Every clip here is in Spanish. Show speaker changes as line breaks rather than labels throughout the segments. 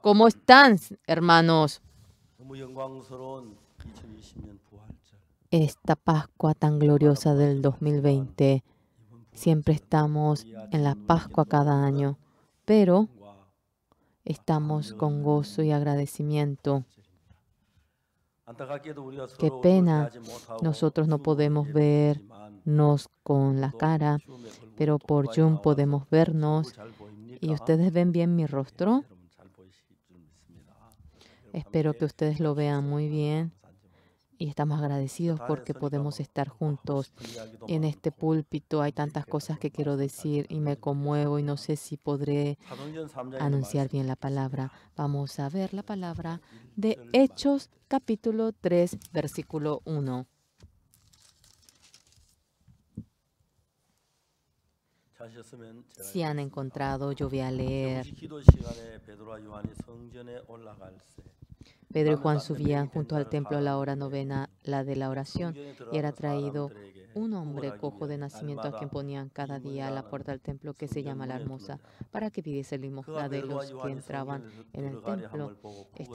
¿Cómo están, hermanos? Esta Pascua tan gloriosa del 2020. Siempre estamos en la Pascua cada año, pero estamos con gozo y agradecimiento. Qué pena, nosotros no podemos vernos con la cara, pero por Zoom podemos vernos. ¿Y ustedes ven bien mi rostro? Espero que ustedes lo vean muy bien. Y estamos agradecidos porque podemos estar juntos en este púlpito. Hay tantas cosas que quiero decir y me conmuevo y no sé si podré anunciar bien la palabra. Vamos a ver la palabra de Hechos, capítulo 3, versículo 1. Si han encontrado, yo voy a leer. Pedro y Juan subían junto al templo a la hora novena, la de la oración, y era traído un hombre cojo de nacimiento a quien ponían cada día a la puerta del templo, que se llama la Hermosa, para que pidiese limosna de los que entraban en el templo.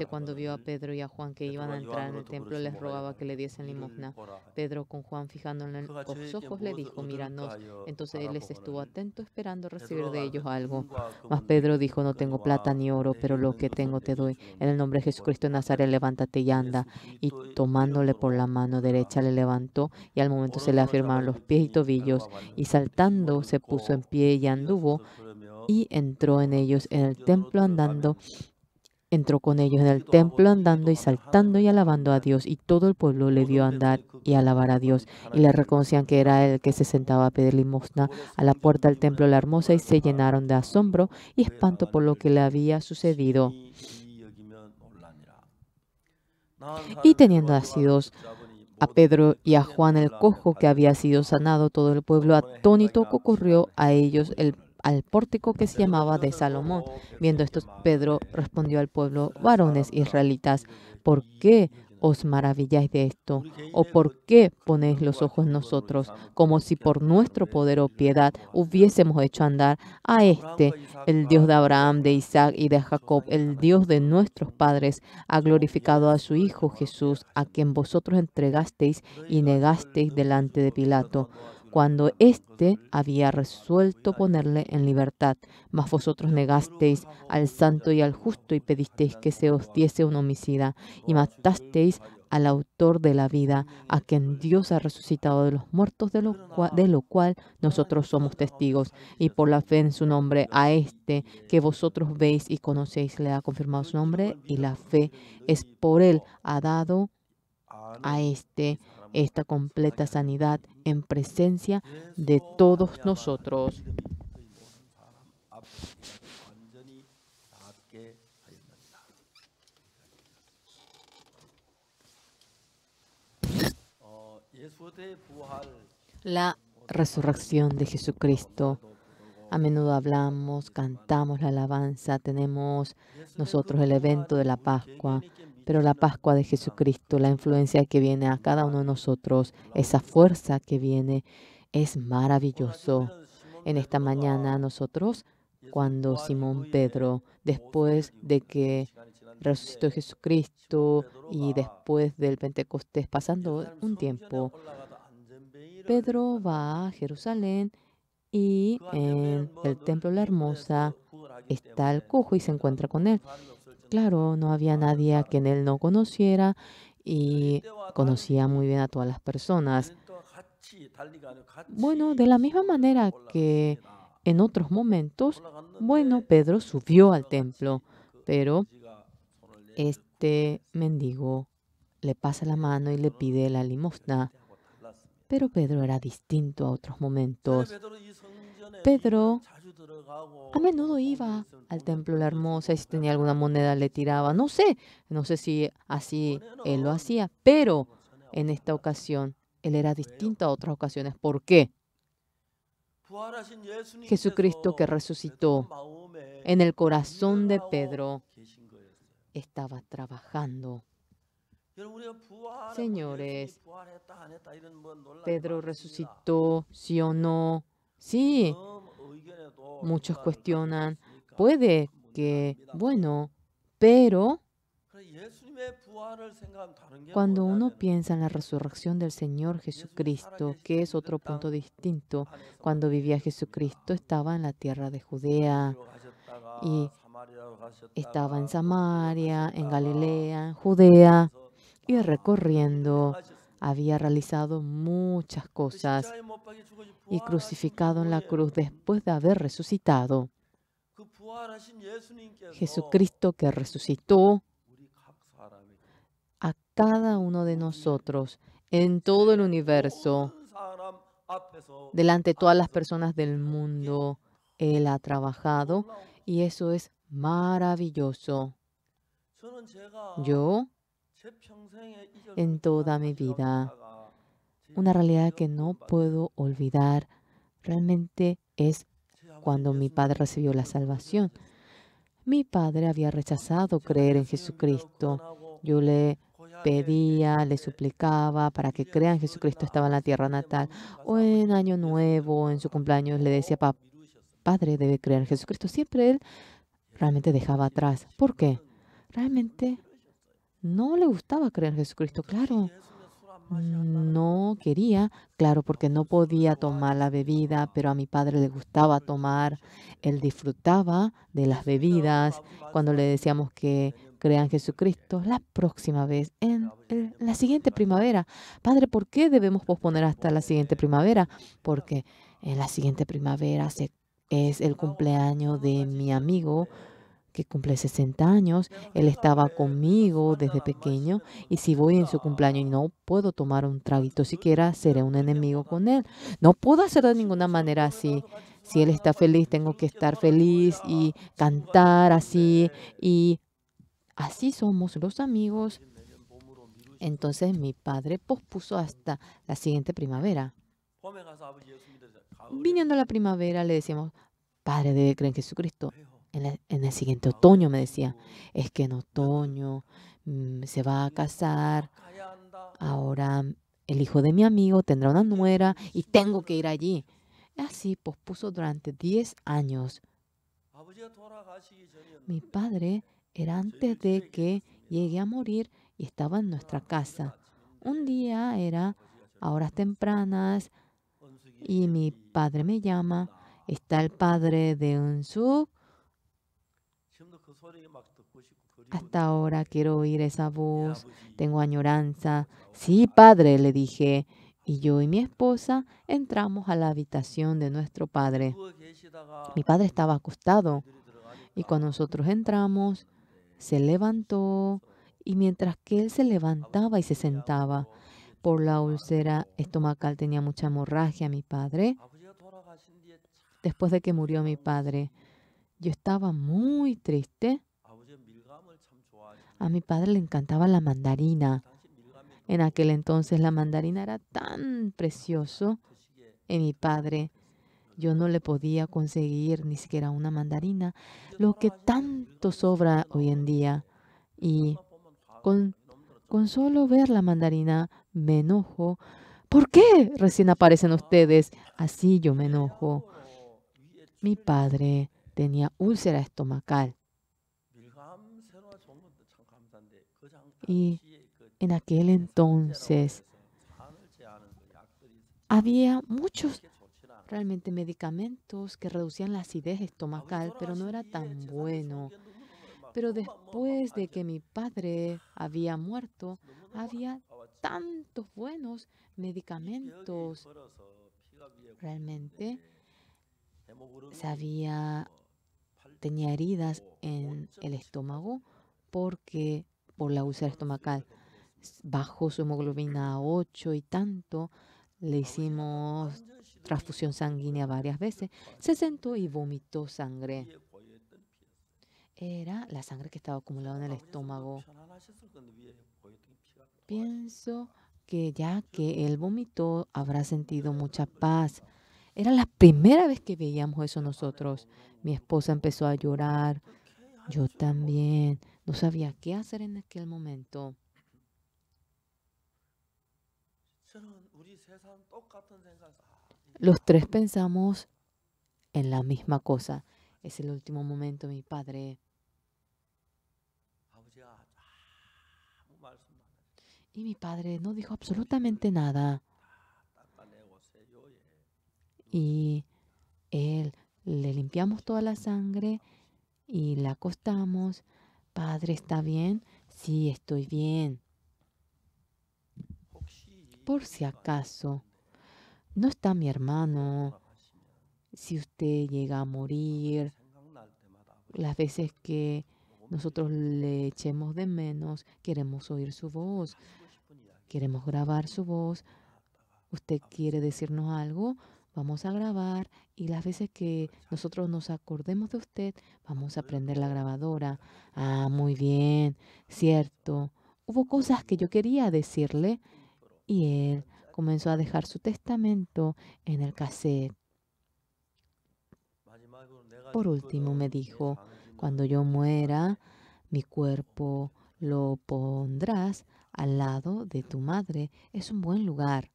Cuando vio a Pedro y a Juan que iban a entrar en el templo, les rogaba que le diesen limosna. Pedro, con Juan fijándole en los ojos, le dijo: míranos. Entonces él les estuvo atento, esperando recibir de ellos algo. Mas Pedro dijo: no tengo plata ni oro, pero lo que tengo te doy. En el nombre de Jesucristo de Nazaret, levántate y anda. Y tomándole por la mano derecha, le levantó, y al momento se le afirmaron los pies y tobillos, y saltando se puso en pie y anduvo, y entró en ellos en el templo andando. Entró con ellos en el templo andando y saltando y alabando a Dios, y todo el pueblo le vio andar y alabar a Dios, y le reconocían que era él que se sentaba a pedir limosna a la puerta del templo La Hermosa, y se llenaron de asombro y espanto por lo que le había sucedido. Y teniendo asidos a Pedro y a Juan el cojo que había sido sanado, todo el pueblo atónito concurrió a ellos al pórtico que se llamaba de Salomón. Viendo esto, Pedro respondió al pueblo: varones israelitas, ¿por qué os maravilláis de esto? ¿O por qué ponéis los ojos en nosotros, como si por nuestro poder o piedad hubiésemos hecho andar a el Dios de Abraham, de Isaac y de Jacob, el Dios de nuestros padres, ha glorificado a su Hijo Jesús, a quien vosotros entregasteis y negasteis delante de Pilato, cuando éste había resuelto ponerle en libertad? Mas vosotros negasteis al santo y al justo, y pedisteis que se os diese un homicida, y matasteis al autor de la vida, a quien Dios ha resucitado de los muertos, de lo cual nosotros somos testigos. Y por la fe en su nombre, a que vosotros veis y conocéis, le ha confirmado su nombre, y la fe es por él ha dado a esta completa sanidad en presencia de todos nosotros. La resurrección de Jesucristo. A menudo hablamos, cantamos la alabanza, tenemos nosotros el evento de la Pascua, pero la Pascua de Jesucristo, la influencia que viene a cada uno de nosotros, esa fuerza que viene, es maravilloso. En esta mañana nosotros, cuando Simón Pedro, después de que resucitó Jesucristo y después del Pentecostés, pasando un tiempo, Pedro va a Jerusalén, y en el templo La Hermosa está el cojo y se encuentra con él. Claro, no había nadie a quien él no conociera, y conocía muy bien a todas las personas. Bueno, de la misma manera que en otros momentos, bueno, Pedro subió al templo, pero este mendigo le pasa la mano y le pide la limosna. Pero Pedro era distinto a otros momentos. Pedro a menudo iba al templo La Hermosa, y si tenía alguna moneda le tiraba. No sé si así él lo hacía, pero en esta ocasión él era distinto a otras ocasiones. ¿Por qué? Jesucristo, que resucitó, en el corazón de Pedro estaba trabajando. Señores, ¿Pedro resucitó, sí o no? Sí. Muchos cuestionan, ¿puede que, bueno, pero cuando uno piensa en la resurrección del Señor Jesucristo, que es otro punto distinto, cuando vivía Jesucristo estaba en la tierra de Judea y estaba en Samaria, en Galilea, en Judea y recorriendo. Había realizado muchas cosas y crucificado en la cruz después de haber resucitado. Jesucristo que resucitó a cada uno de nosotros en todo el universo, delante de todas las personas del mundo, Él ha trabajado y eso es maravilloso. Yo, en toda mi vida, una realidad que no puedo olvidar realmente es cuando mi padre recibió la salvación. Mi padre había rechazado creer en Jesucristo. Yo le pedía, le suplicaba para que crea en Jesucristo, estaba en la tierra natal. O en Año Nuevo, en su cumpleaños, le decía, padre debe creer en Jesucristo. Siempre él realmente dejaba atrás. ¿Por qué? Realmente no le gustaba creer en Jesucristo. Claro, no quería, claro, porque no podía tomar la bebida, pero a mi padre le gustaba tomar. Él disfrutaba de las bebidas. Cuando le decíamos que crea en Jesucristo, la próxima vez, en la siguiente primavera. Padre, ¿por qué debemos posponer hasta la siguiente primavera? Porque en la siguiente primavera es el cumpleaños de mi amigo que cumple 60 años. Él estaba conmigo desde pequeño y si voy en su cumpleaños y no puedo tomar un traguito siquiera, seré un enemigo con él. No puedo hacer de ninguna manera así. Si él está feliz, tengo que estar feliz y cantar así. Y así somos los amigos. Entonces mi padre pospuso hasta la siguiente primavera. Viniendo la primavera, le decíamos, Padre, debe creer en Jesucristo. En el siguiente otoño me decía, es que en otoño se va a casar, ahora el hijo de mi amigo tendrá una nuera y tengo que ir allí. Así pospuso durante 10 años. Mi padre era antes de que llegue a morir y estaba en nuestra casa. Un día era a horas tempranas y mi padre me llama. Está el padre de Unsuk. Hasta ahora quiero oír esa voz, tengo añoranza. Sí, padre, le dije. Y yo y mi esposa entramos a la habitación de nuestro padre. Mi padre estaba acostado y cuando nosotros entramos, se levantó y mientras que él se levantaba y se sentaba, por la úlcera estomacal tenía mucha hemorragia mi padre. Después de que murió mi padre, yo estaba muy triste. A mi padre le encantaba la mandarina. En aquel entonces la mandarina era tan precioso. En mi padre yo no le podía conseguir ni siquiera una mandarina, lo que tanto sobra hoy en día. Y con, con solo ver la mandarina me enojo. ¿Por qué recién aparecen ustedes? Así yo me enojo. Mi padre tenía úlcera estomacal. Y en aquel entonces había muchos realmente medicamentos que reducían la acidez estomacal, pero no era tan bueno. Pero después de que mi padre había muerto, había tantos buenos medicamentos. Realmente tenía heridas en el estómago porque por la úlcera estomacal bajó su hemoglobina a 8 y tanto. Le hicimos transfusión sanguínea varias veces. Se sentó y vomitó sangre. Era la sangre que estaba acumulada en el estómago. Pienso que ya que él vomitó, habrá sentido mucha paz. Era la primera vez que veíamos eso nosotros. Mi esposa empezó a llorar. Yo también. No sabía qué hacer en aquel momento. Los tres pensamos en la misma cosa. Es el último momento, mi padre. Y mi padre no dijo absolutamente nada. Y le limpiamos toda la sangre y la acostamos. Padre, ¿está bien? Sí, estoy bien. Por si acaso, no está mi hermano. Si usted llega a morir, las veces que nosotros le echemos de menos, queremos oír su voz, queremos grabar su voz. Usted quiere decirnos algo, vamos a grabar. Y las veces que nosotros nos acordemos de usted, vamos a prender la grabadora. Ah, muy bien, cierto. Hubo cosas que yo quería decirle y él comenzó a dejar su testamento en el cassette. Por último me dijo, cuando yo muera, mi cuerpo lo pondrás al lado de tu madre. Es un buen lugar.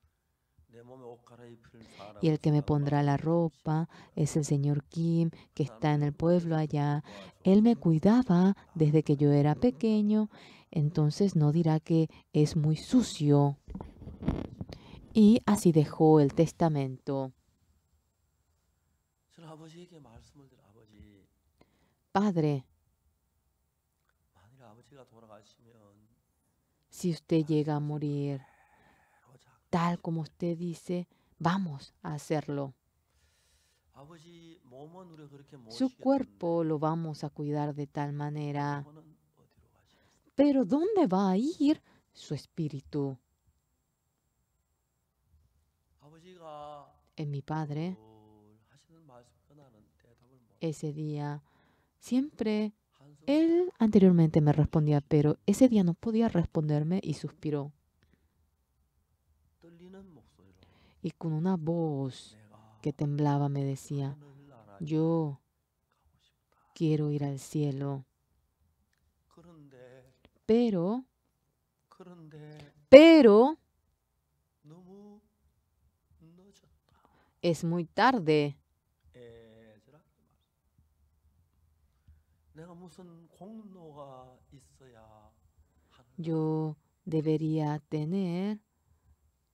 Y el que me pondrá la ropa es el señor Kim, que está en el pueblo allá. Él me cuidaba desde que yo era pequeño, entonces no dirá que es muy sucio. Y así dejó el testamento. Padre, si usted llega a morir tal como usted dice, vamos a hacerlo. Su cuerpo lo vamos a cuidar de tal manera. Pero ¿dónde va a ir su espíritu? En mi padre, ese día, siempre, él anteriormente me respondía, pero ese día no podía responderme y suspiró. Y con una voz que temblaba me decía, yo quiero ir al cielo, pero es muy tarde. Yo debería tener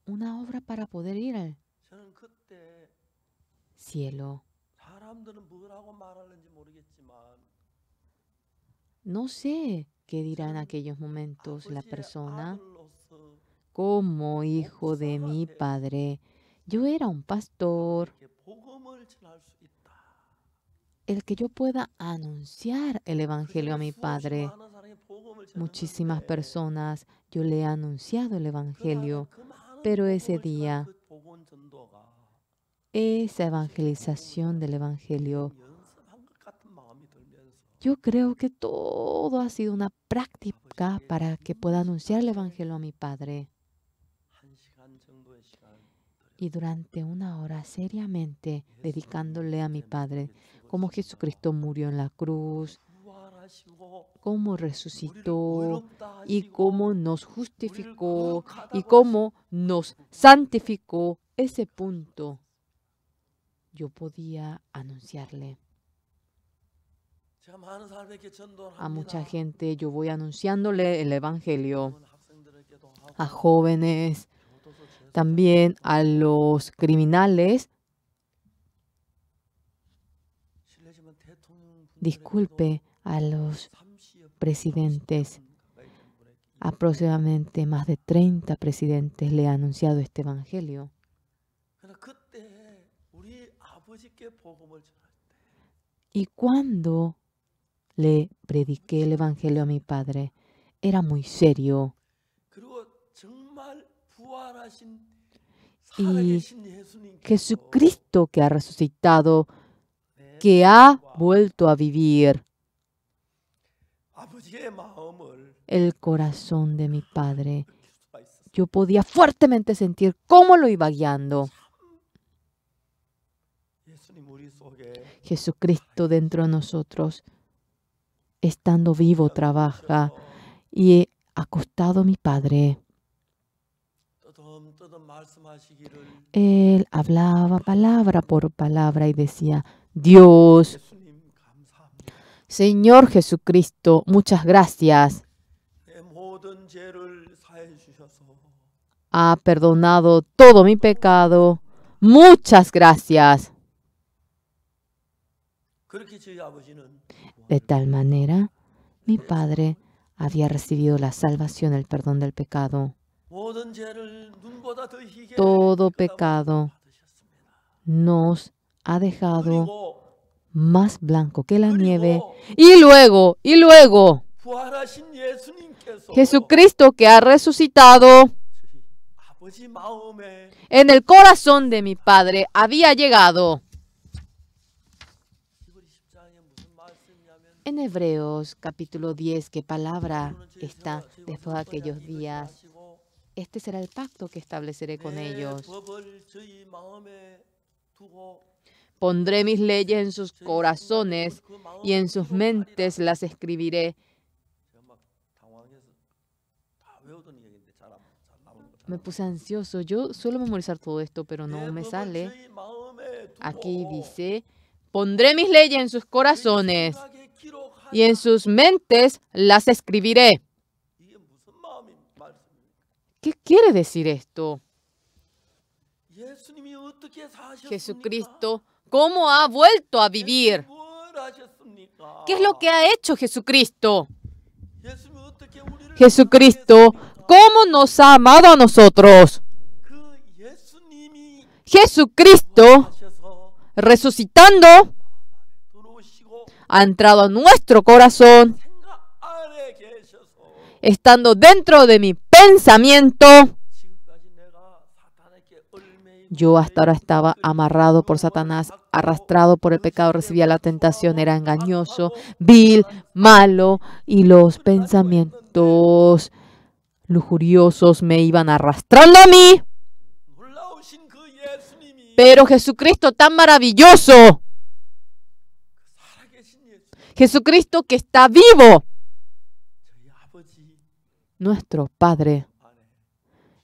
una obra para poder ir al cielo. No sé qué dirá en aquellos momentos la persona. Como hijo de mi padre, yo era un pastor. El que yo pueda anunciar el evangelio a mi padre. Muchísimas personas yo le he anunciado el evangelio, pero ese día, esa evangelización del evangelio, yo creo que todo ha sido una práctica para que pueda anunciar el evangelio a mi padre. Y durante una hora seriamente dedicándole a mi padre, cómo Jesucristo murió en la cruz, cómo resucitó y cómo nos justificó y cómo nos santificó. Ese punto yo podía anunciarle. A mucha gente yo voy anunciándole el evangelio, a jóvenes, también a los criminales. Disculpe, a los presidentes. Aproximadamente más de 30 presidentes le han anunciado este evangelio. Y cuando le prediqué el evangelio a mi padre, era muy serio. Y Jesucristo que ha resucitado, que ha vuelto a vivir, el corazón de mi padre, yo podía fuertemente sentir cómo lo iba guiando. Jesucristo dentro de nosotros, estando vivo, trabaja y acostado mi padre. Él hablaba palabra por palabra y decía, Dios, Señor Jesucristo, muchas gracias. Ha perdonado todo mi pecado. Muchas gracias. De tal manera, mi padre había recibido la salvación, el perdón del pecado. Todo pecado nos ha dejado más blanco que la nieve. Y luego, Jesucristo que ha resucitado en el corazón de mi padre había llegado. En Hebreos capítulo 10, ¿qué palabra está después de aquellos días? Este será el pacto que estableceré con ellos. Pondré mis leyes en sus corazones y en sus mentes las escribiré. Me puse ansioso. Yo suelo memorizar todo esto, pero no me sale. Aquí dice, pondré mis leyes en sus corazones y en sus mentes las escribiré. ¿Qué quiere decir esto? Jesucristo, ¿cómo ha vuelto a vivir? ¿Qué es lo que ha hecho Jesucristo? Jesucristo, ¿cómo nos ha amado a nosotros? Jesucristo, resucitando, ha entrado a nuestro corazón, estando dentro de mi pensamiento. Yo hasta ahora estaba amarrado por Satanás, arrastrado por el pecado, recibía la tentación, era engañoso, vil, malo, y los pensamientos lujuriosos me iban arrastrando a mí. Pero Jesucristo tan maravilloso, Jesucristo que está vivo, nuestro Padre,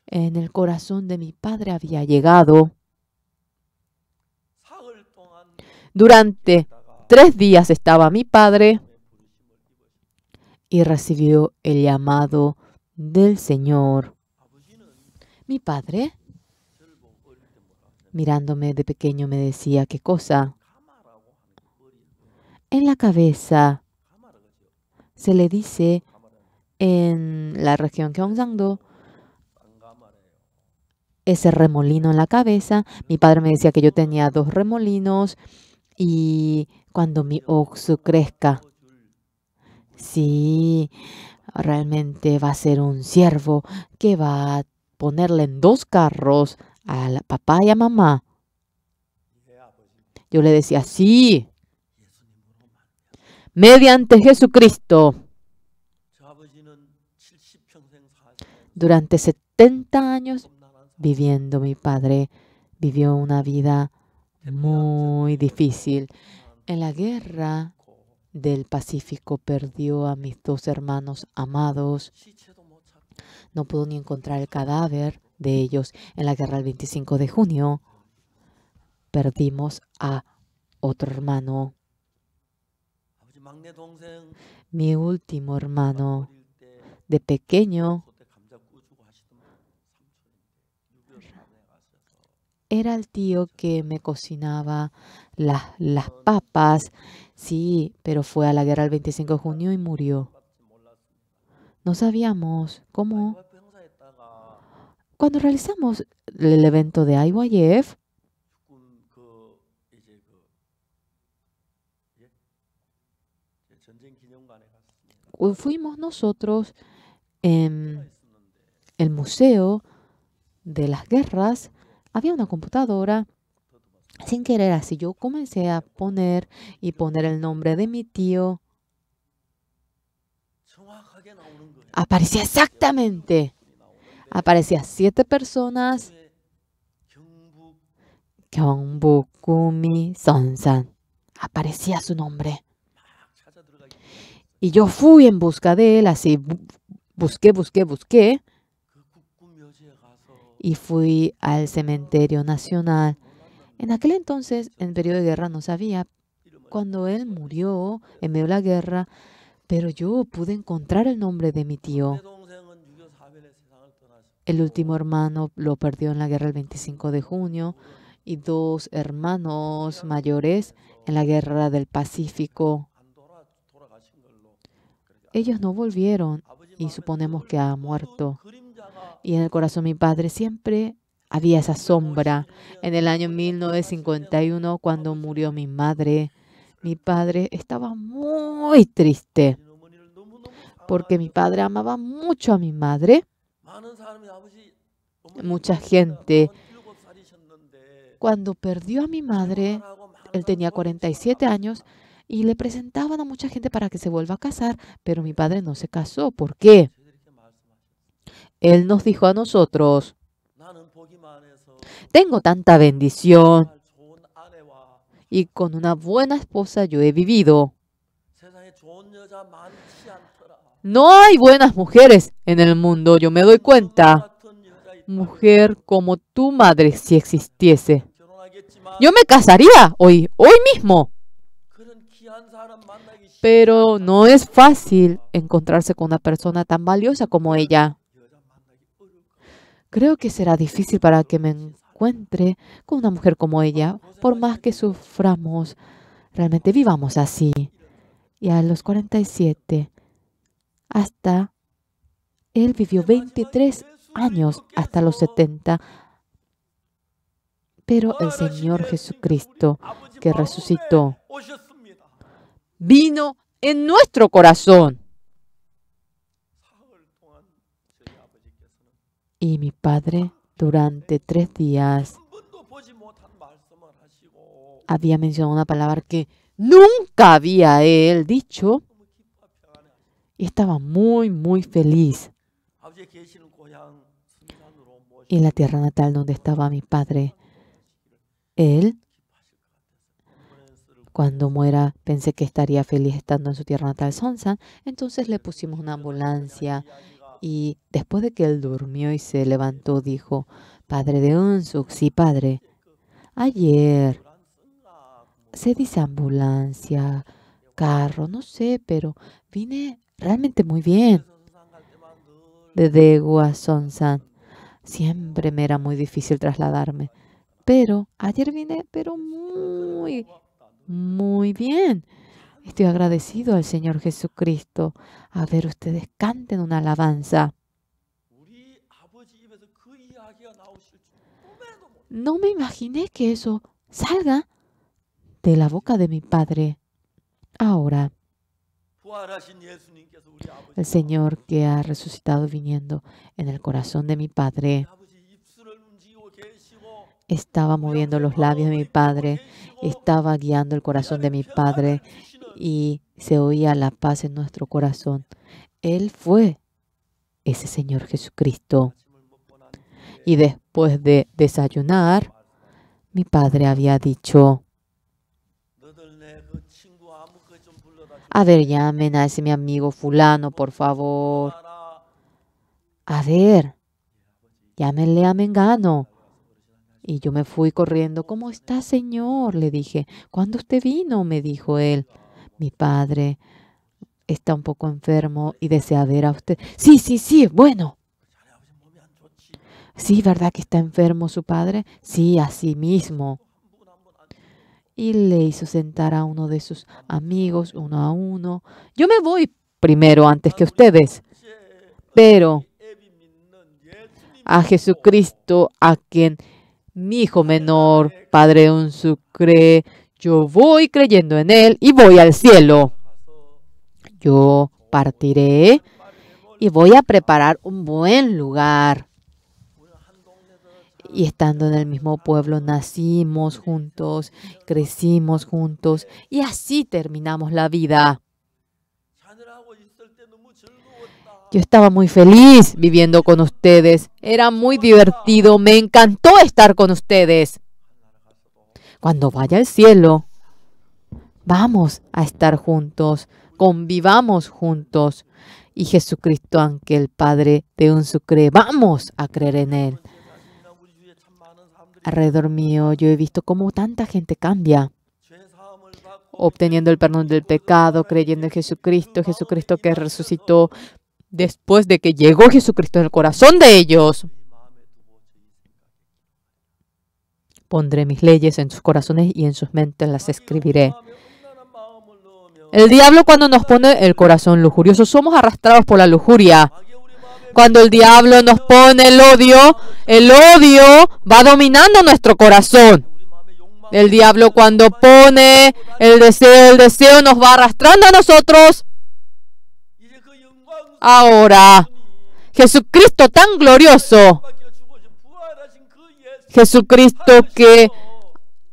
en el corazón de mi padre había llegado. Durante 3 días estaba mi padre y recibió el llamado del Señor. Mi padre, mirándome de pequeño, me decía, ¿qué cosa? En la cabeza se le dice en la región Gyeongsangdo, ese remolino en la cabeza. Mi padre me decía que yo tenía 2 remolinos y cuando mi oxo crezca, sí, realmente va a ser un siervo que va a ponerle en 2 carros a la papá y a mamá. Yo le decía, sí, mediante Jesucristo. Durante 70 años viviendo, mi padre vivió una vida muy difícil. En la guerra del Pacífico perdió a mis 2 hermanos amados. No pudo ni encontrar el cadáver de ellos. En la guerra del 25 de junio perdimos a otro hermano. Mi último hermano, de pequeño, era el tío que me cocinaba las papas. Sí, pero fue a la guerra el 25 de junio y murió. No sabíamos cómo. Cuando realizamos el evento de IYF, fuimos nosotros en el museo de las guerras. Había una computadora. Sin querer, así yo comencé a poner el nombre de mi tío. Aparecía exactamente. Aparecía 7 personas. Gyeongbokgumi Sonsan. Aparecía su nombre. Y yo fui en busca de él, así busqué. Y fui al cementerio nacional. En aquel entonces, en periodo de guerra, no sabía, cuando él murió en medio de la guerra, pero yo pude encontrar el nombre de mi tío. El último hermano lo perdió en la guerra el 25 de junio y 2 hermanos mayores en la guerra del Pacífico. Ellos no volvieron y suponemos que ha muerto. Y en el corazón de mi padre siempre había esa sombra. En el año 1951, cuando murió mi madre, mi padre estaba muy triste porque mi padre amaba mucho a mi madre. Mucha gente, cuando perdió a mi madre, él tenía 47 años y le presentaban a mucha gente para que se vuelva a casar, pero mi padre no se casó. ¿Por qué? Él nos dijo a nosotros, tengo tanta bendición y con una buena esposa yo he vivido. No hay buenas mujeres en el mundo, yo me doy cuenta. Mujer como tu madre si existiese. Yo me casaría hoy mismo. Pero no es fácil encontrarse con una persona tan valiosa como ella. Creo que será difícil para que me encuentre con una mujer como ella, por más que suframos, realmente vivamos así. Y a los 47, hasta él vivió 23 años hasta los 70. Pero el Señor Jesucristo, que resucitó, vino en nuestro corazón. Y mi padre, durante 3 días, había mencionado una palabra que nunca había él dicho. Y estaba muy, muy feliz. Y en la tierra natal donde estaba mi padre, él, cuando muera, pensé que estaría feliz estando en su tierra natal, Sonsan. Entonces le pusimos una ambulancia. Y después de que él durmió y se levantó, dijo, Padre de Unsuk, sí, padre. Ayer, se dice ambulancia, carro, no sé, pero vine realmente muy bien. De Daegu a Sonsan. Siempre me era muy difícil trasladarme. Pero ayer vine, pero muy, muy bien. Estoy agradecido al Señor Jesucristo. A ver, ustedes canten una alabanza. No me imaginé que eso salga de la boca de mi Padre. Ahora, el Señor que ha resucitado viniendo en el corazón de mi Padre, estaba moviendo los labios de mi Padre, estaba guiando el corazón de mi Padre y se oía la paz en nuestro corazón. Él fue ese Señor Jesucristo. Y después de desayunar, mi Padre había dicho, a ver, llamen a ese mi amigo fulano, por favor. A ver, llámenle a Mengano. Y yo me fui corriendo. ¿Cómo está, señor? Le dije. ¿Cuándo usted vino? Me dijo él. Mi padre está un poco enfermo y desea ver a usted. Sí, sí, sí, bueno. Sí, ¿verdad que está enfermo su padre? Sí, así mismo. Y le hizo sentar a uno de sus amigos, uno a uno. Yo me voy primero antes que ustedes. Pero a Jesucristo, a quien mi hijo menor, Padre Unsuk, cree, yo voy creyendo en él y voy al cielo. Yo partiré y voy a preparar un buen lugar. Y estando en el mismo pueblo, nacimos juntos, crecimos juntos y así terminamos la vida. Yo estaba muy feliz viviendo con ustedes. Era muy divertido. Me encantó estar con ustedes. Cuando vaya al cielo, vamos a estar juntos. Convivamos juntos. Y Jesucristo, aunque el Padre de Unsuk cree, vamos a creer en Él. Alrededor mío, yo he visto cómo tanta gente cambia. obteniendo el perdón del pecado, creyendo en Jesucristo, Jesucristo que resucitó después de que llegó Jesucristo en el corazón de ellos. Pondré mis leyes en sus corazones y en sus mentes las escribiré. El diablo, cuando nos pone el corazón lujurioso, somos arrastrados por la lujuria. Cuando el diablo nos pone el odio va dominando nuestro corazón. El diablo, cuando pone el deseo nos va arrastrando a nosotros. Ahora, Jesucristo tan glorioso, Jesucristo que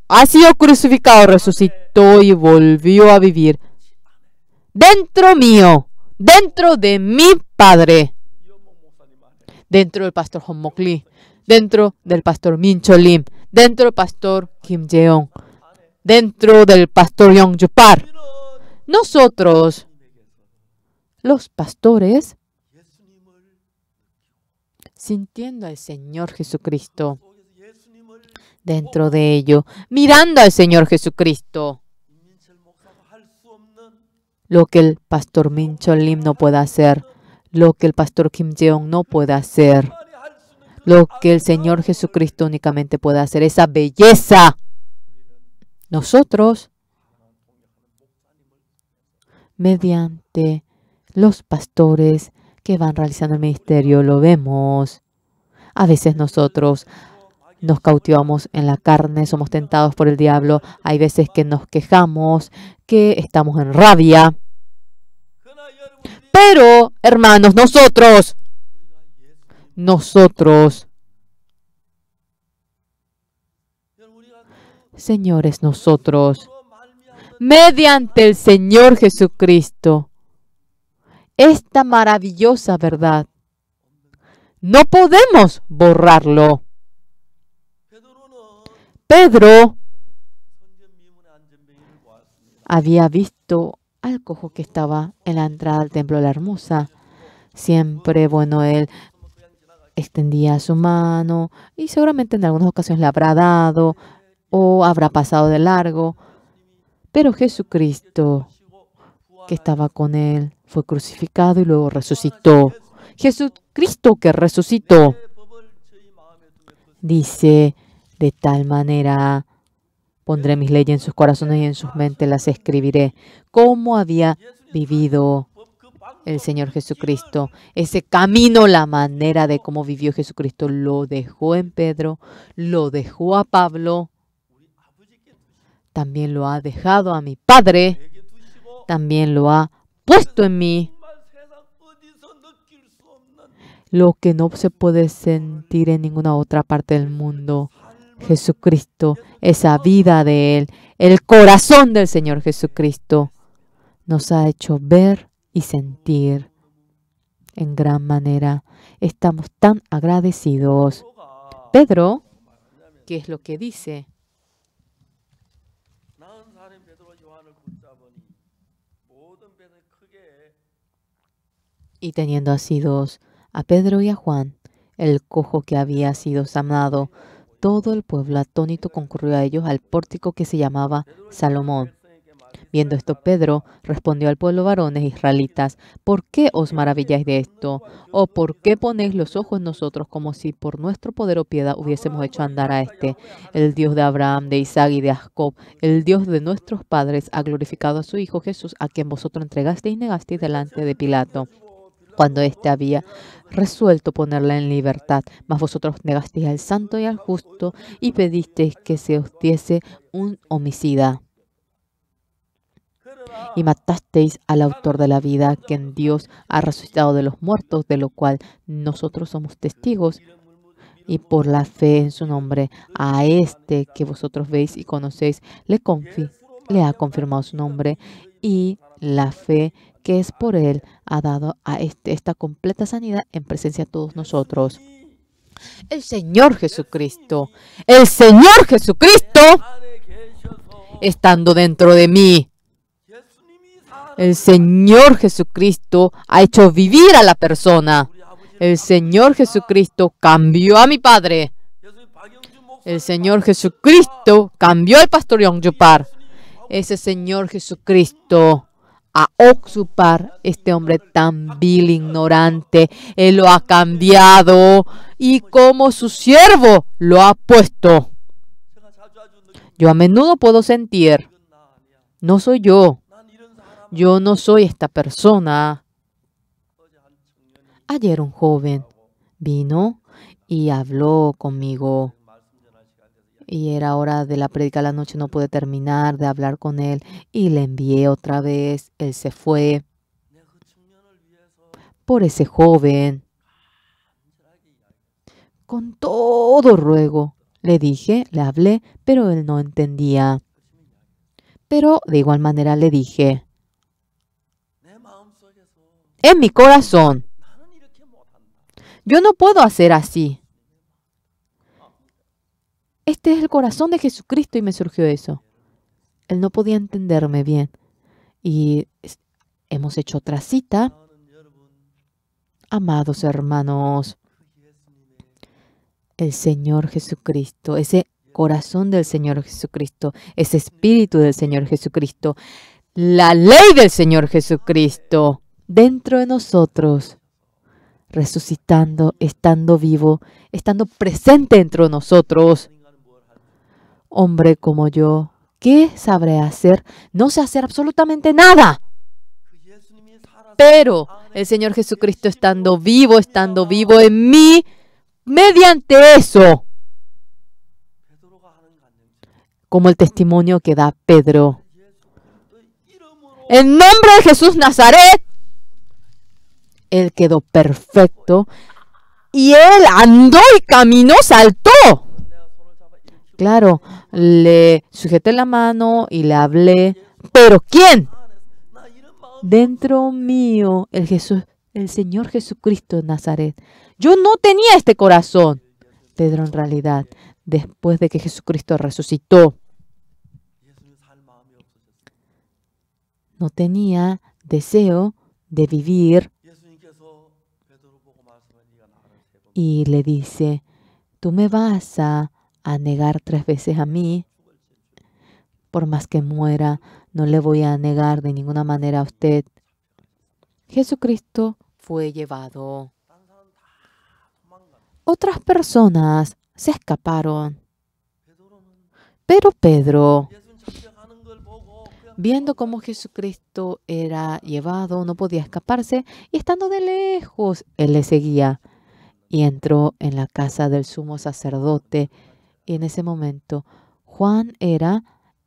ha sido crucificado, resucitó y volvió a vivir dentro mío, dentro de mi Padre, dentro del pastor Hon Mok Lee, dentro del pastor Min Cho Lim, dentro del pastor Kim Jeong, dentro del pastor Young Ju Park. Nosotros, los pastores, sintiendo al Señor Jesucristo dentro de ello, mirando al Señor Jesucristo, lo que el pastor Min Cho Lim no puede hacer, lo que el pastor Kim Jeong no puede hacer, lo que el Señor Jesucristo únicamente puede hacer, esa belleza. Nosotros, mediante los pastores que van realizando el ministerio, lo vemos. A veces nosotros nos cautivamos en la carne, somos tentados por el diablo. Hay veces que nos quejamos, que estamos en rabia. Pero, hermanos, señores, nosotros, mediante el Señor Jesucristo, esta maravillosa verdad, no podemos borrarlo. Pedro había visto al cojo que estaba en la entrada al templo de la hermosa. Siempre, él extendía su mano y seguramente en algunas ocasiones le habrá dado o habrá pasado de largo. Pero Jesucristo, que estaba con él, fue crucificado y luego resucitó. Jesucristo que resucitó, dice, de tal manera pondré mis leyes en sus corazones y en sus mentes las escribiré. ¿Cómo había vivido el Señor Jesucristo? Ese camino, la manera de cómo vivió Jesucristo, lo dejó en Pedro, lo dejó a Pablo, también lo ha dejado a mi Padre, también lo ha puesto en mí. Lo que no se puede sentir en ninguna otra parte del mundo. Jesucristo, esa vida de Él, el corazón del Señor Jesucristo, nos ha hecho ver y sentir en gran manera. Estamos tan agradecidos. Pedro, ¿qué es lo que dice? Y teniendo así dos, a Pedro y a Juan, el cojo que había sido sanado, todo el pueblo atónito concurrió a ellos al pórtico que se llamaba Salomón. Viendo esto, Pedro respondió al pueblo: varones israelitas, ¿por qué os maravilláis de esto? ¿O por qué ponéis los ojos en nosotros como si por nuestro poder o piedad hubiésemos hecho andar a este? El Dios de Abraham, de Isaac y de Jacob, el Dios de nuestros padres, ha glorificado a su Hijo Jesús, a quien vosotros entregasteis y negasteis delante de Pilato, cuando éste había resuelto ponerla en libertad. Mas vosotros negasteis al santo y al justo y pedisteis que se os diese un homicida. Y matasteis al autor de la vida, quien Dios ha resucitado de los muertos, de lo cual nosotros somos testigos. Y por la fe en su nombre, a este que vosotros veis y conocéis, le ha confirmado su nombre, y la fe que es por él ha dado a esta completa sanidad en presencia de todos nosotros. El Señor Jesucristo, estando dentro de mí, el Señor Jesucristo ha hecho vivir a la persona. El Señor Jesucristo cambió a mi Padre. El Señor Jesucristo cambió al pastor Young Ju Park. ese Señor Jesucristo a ocupar este hombre tan vil, ignorante. Él lo ha cambiado y como su siervo lo ha puesto. Yo a menudo puedo sentir, no soy yo. Yo no soy esta persona. Ayer un joven vino y habló conmigo. Y era hora de la prédica de la noche, no pude terminar de hablar con él. Y le envié otra vez. Él se fue. Por ese joven, con todo ruego, le dije, le hablé, pero él no entendía. Pero de igual manera le dije, en mi corazón, yo no puedo hacer así. Este es el corazón de Jesucristo y me surgió eso. Él no podía entenderme bien. Y hemos hecho otra cita. Amados hermanos, el Señor Jesucristo, ese corazón del Señor Jesucristo, ese espíritu del Señor Jesucristo, la ley del Señor Jesucristo dentro de nosotros, resucitando, estando vivo, estando presente dentro de nosotros. Hombre como yo, ¿qué sabré hacer? No sé hacer absolutamente nada. Pero el Señor Jesucristo estando vivo en mí, mediante eso, como el testimonio que da Pedro. En nombre de Jesús Nazaret, Él quedó perfecto y Él andó y caminó, saltó. Claro, le sujeté la mano y le hablé. ¿Pero quién? Dentro mío, el Señor Jesucristo de Nazaret. Yo no tenía este corazón. Pedro, en realidad, después de que Jesucristo resucitó, no tenía deseo de vivir. Y le dice, tú me vas a negar 3 veces a mí. Por más que muera, no le voy a negar de ninguna manera a usted. Jesucristo fue llevado. Otras personas se escaparon. Pero Pedro, viendo cómo Jesucristo era llevado, no podía escaparse, y estando de lejos, él le seguía. Y entró en la casa del sumo sacerdote. Y en ese momento, Juan era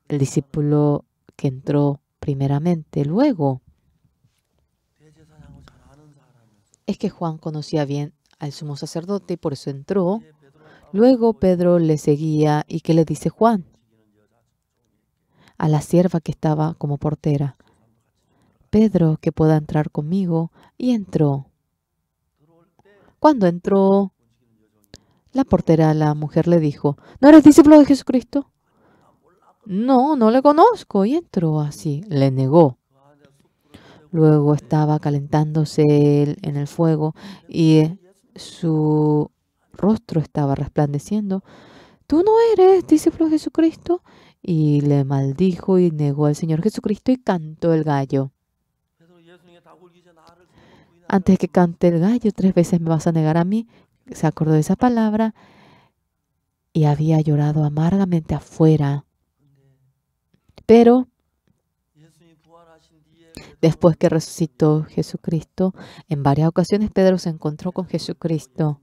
el discípulo que entró primeramente. Luego, es que Juan conocía bien al sumo sacerdote y por eso entró. Luego Pedro le seguía. ¿Y qué le dice Juan? A la sierva que estaba como portera, Pedro, que pueda entrar conmigo. Y entró. Cuando entró, la portera, la mujer, le dijo, ¿no eres discípulo de Jesucristo? No, no le conozco. Y entró así, le negó. Luego estaba calentándose él en el fuego y su rostro estaba resplandeciendo. ¿Tú no eres discípulo de Jesucristo? Y le maldijo y negó al Señor Jesucristo y cantó el gallo. Antes de que cante el gallo, 3 veces me vas a negar a mí. Se acordó de esa palabra y había llorado amargamente afuera. Pero después que resucitó Jesucristo, en varias ocasiones Pedro se encontró con Jesucristo.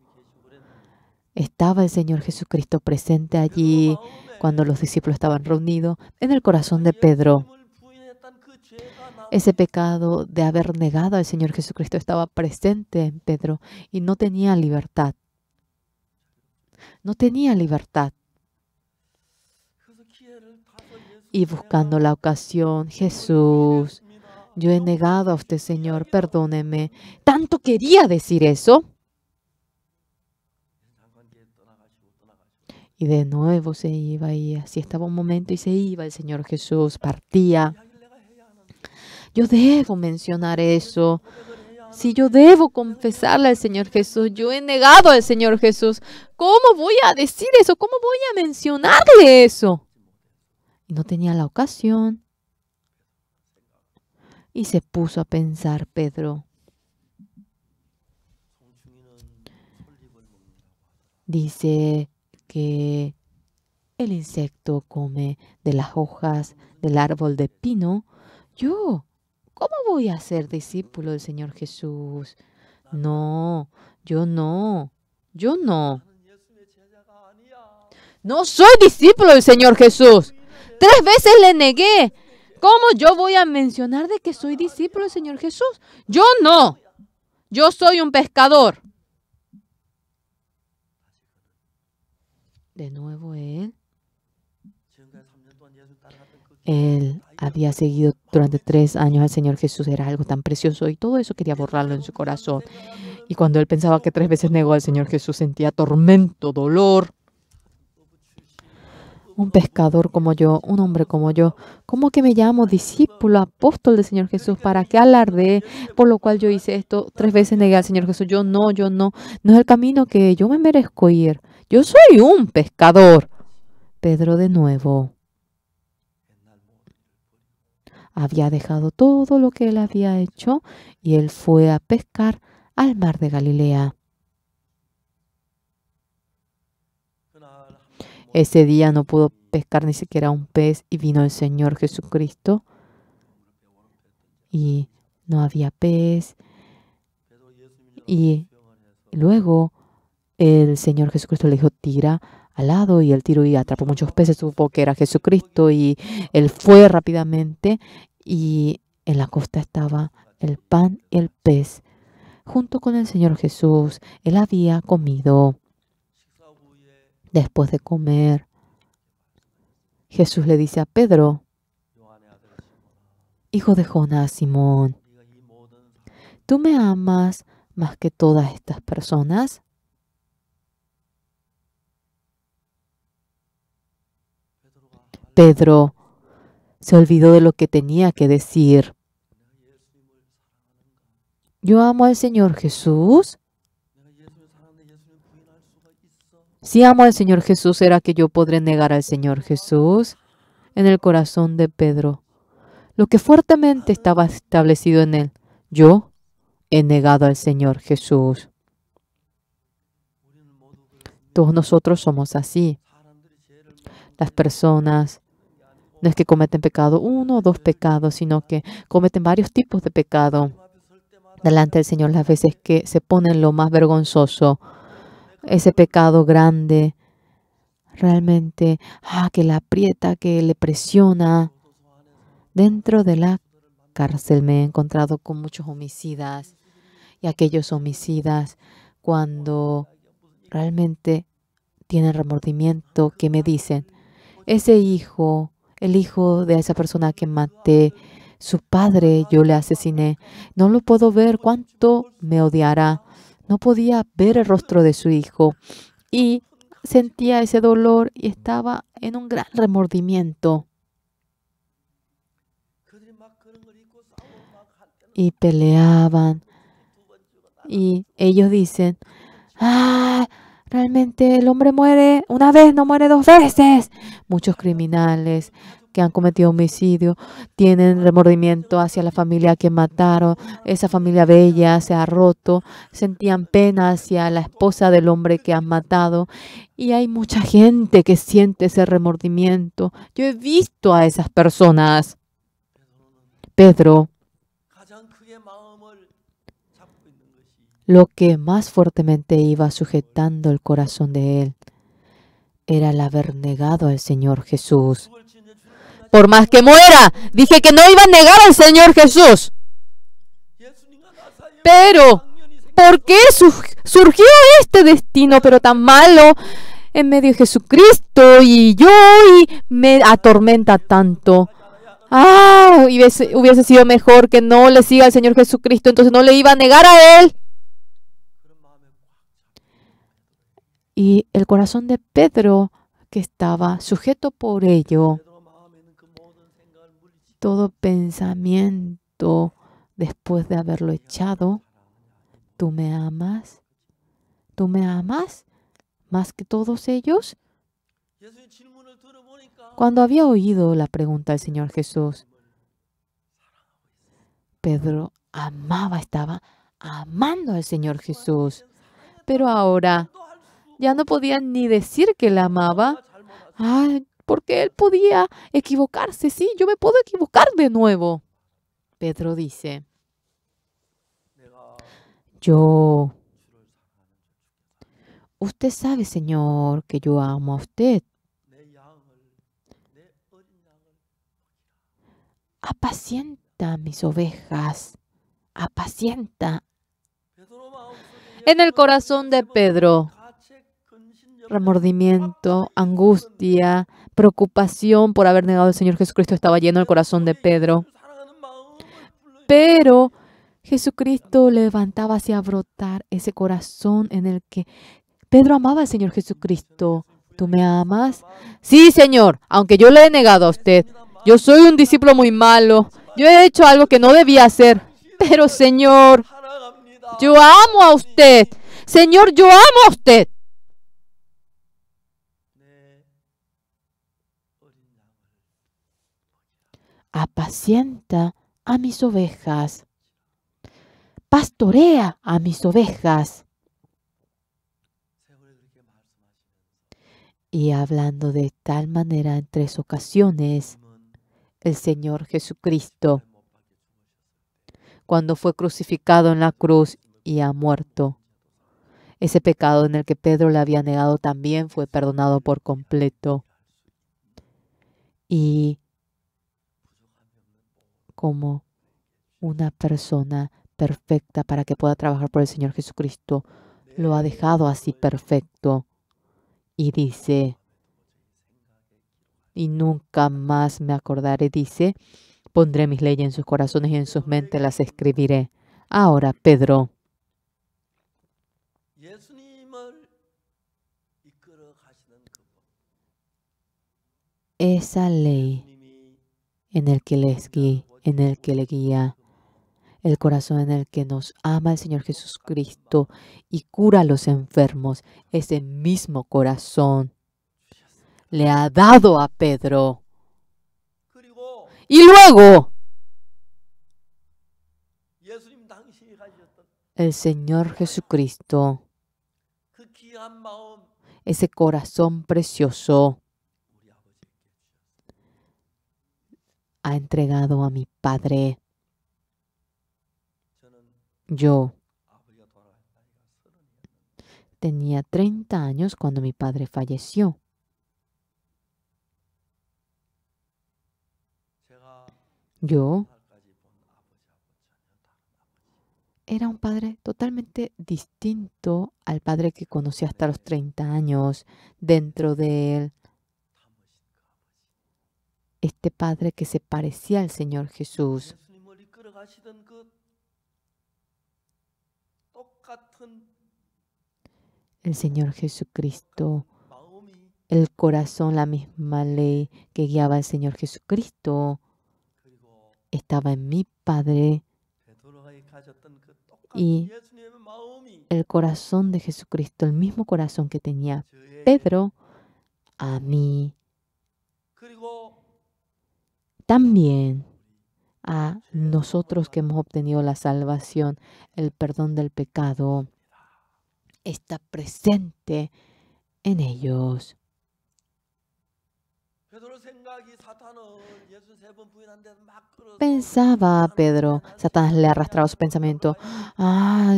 Estaba el Señor Jesucristo presente allí cuando los discípulos estaban reunidos en el corazón de Pedro. Ese pecado de haber negado al Señor Jesucristo estaba presente en Pedro y no tenía libertad. No tenía libertad. Y buscando la ocasión, Jesús, yo he negado a usted, Señor, perdóneme. ¿Tanto quería decir eso? Y de nuevo se iba y así estaba un momento y se iba el Señor Jesús, partía. Yo debo mencionar eso. Si yo debo confesarle al Señor Jesús, yo he negado al Señor Jesús. ¿Cómo voy a decir eso? ¿Cómo voy a mencionarle eso? Y no tenía la ocasión. Y se puso a pensar Pedro. Dice que el insecto come de las hojas del árbol de pino. Yo, ¿cómo voy a ser discípulo del Señor Jesús? No, yo no, yo no. No soy discípulo del Señor Jesús. 3 veces le negué. ¿Cómo yo voy a mencionar de que soy discípulo del Señor Jesús? Yo no. Yo soy un pescador. De nuevo él había seguido durante 3 años al Señor Jesús. Era algo tan precioso y todo eso quería borrarlo en su corazón. Y cuando él pensaba que 3 veces negó al Señor Jesús, sentía tormento, dolor. Un pescador como yo, un hombre como yo, ¿cómo que me llamo discípulo, apóstol del Señor Jesús? ¿Para qué alarde? Por lo cual yo hice esto, 3 veces negué al Señor Jesús. Yo no. No es el camino que yo me merezco ir. Yo soy un pescador. Pedro de nuevo había dejado todo lo que él había hecho y él fue a pescar al mar de Galilea. Ese día no pudo pescar ni siquiera un pez y vino el Señor Jesucristo y no había pez. Y luego el Señor Jesucristo le dijo, tira al lado, y él tiró y atrapó muchos peces, supo que era Jesucristo y él fue rápidamente y en la costa estaba el pan y el pez. Junto con el Señor Jesús, él había comido. Después de comer, Jesús le dice a Pedro, hijo de Jonás, Simón, ¿tú me amas más que todas estas personas? Pedro se olvidó de lo que tenía que decir. ¿Yo amo al Señor Jesús? Si amo al Señor Jesús, ¿será que yo podré negar al Señor Jesús? En el corazón de Pedro, lo que fuertemente estaba establecido en él, yo he negado al Señor Jesús. Todos nosotros somos así. Las personas no es que cometen pecado, 1 o 2 pecados, sino que cometen varios tipos de pecado delante del Señor. Las veces que se ponen lo más vergonzoso, ese pecado grande, realmente, que le aprieta, que le presiona. Dentro de la cárcel me he encontrado con muchos homicidas, y aquellos homicidas, cuando realmente tienen remordimiento, que me dicen, ese hijo, el hijo de esa persona que maté, su padre yo le asesiné, no lo puedo ver, cuánto me odiará. No podía ver el rostro de su hijo y sentía ese dolor y estaba en un gran remordimiento. Y peleaban y ellos dicen, realmente el hombre muere una vez, no muere 2 veces. Muchos criminales que han cometido homicidio tienen remordimiento hacia la familia que mataron. Esa familia bella se ha roto. Sentían pena hacia la esposa del hombre que han matado. Y hay mucha gente que siente ese remordimiento. Yo he visto a esas personas. Pedro, lo que más fuertemente iba sujetando el corazón de él era el haber negado al Señor Jesús. Por más que muera, dije que no iba a negar al Señor Jesús. Pero, ¿por qué surgió este destino pero tan malo en medio de Jesucristo y me atormenta tanto? Hubiese sido mejor que no le siga al Señor Jesucristo, entonces no le iba a negar a Él. Y el corazón de Pedro, que estaba sujeto por ello, todo pensamiento después de haberlo echado, ¿tú me amas? ¿Tú me amas más que todos ellos? Cuando había oído la pregunta del Señor Jesús, Pedro estaba amando al Señor Jesús. Pero ahora ya no podía ni decir que la amaba. Ay, porque él podía equivocarse. Sí, yo me puedo equivocar de nuevo. Pedro dice, usted sabe, Señor, que yo amo a usted. Apacienta mis ovejas. Apacienta. En el corazón de Pedro, remordimiento, angustia, preocupación por haber negado al Señor Jesucristo estaba lleno el corazón de Pedro. Pero Jesucristo levantaba hacia brotar ese corazón en el que Pedro amaba al Señor Jesucristo. ¿Tú me amas? Sí, Señor, aunque yo le he negado a usted. Yo soy un discípulo muy malo. Yo he hecho algo que no debía hacer. Pero, Señor, yo amo a usted. Señor, yo amo a usted. Apacienta a mis ovejas. Pastorea a mis ovejas. Y hablando de tal manera en 3 ocasiones, el Señor Jesucristo, cuando fue crucificado en la cruz y ha muerto, ese pecado en el que Pedro le había negado también fue perdonado por completo. Y como una persona perfecta para que pueda trabajar por el Señor Jesucristo, lo ha dejado así perfecto. Y dice, y nunca más me acordaré, dice, pondré mis leyes en sus corazones y en sus mentes las escribiré. Ahora, Pedro, esa ley en el que le guía, el corazón en el que nos ama el Señor Jesucristo y cura a los enfermos, ese mismo corazón le ha dado a Pedro. Y luego, el Señor Jesucristo, ese corazón precioso, ha entregado a mi Padre. Yo tenía 30 años cuando mi padre falleció. Yo era un padre totalmente distinto al padre que conocí hasta los 30 años. Dentro de él, este padre que se parecía al Señor Jesús. El Señor Jesucristo, el corazón, la misma ley que guiaba al Señor Jesucristo, estaba en mi Padre, y el corazón de Jesucristo, el mismo corazón que tenía Pedro, a mí, también a nosotros que hemos obtenido la salvación, el perdón del pecado, está presente en ellos. Pensaba Pedro, Satanás le arrastraba su pensamiento.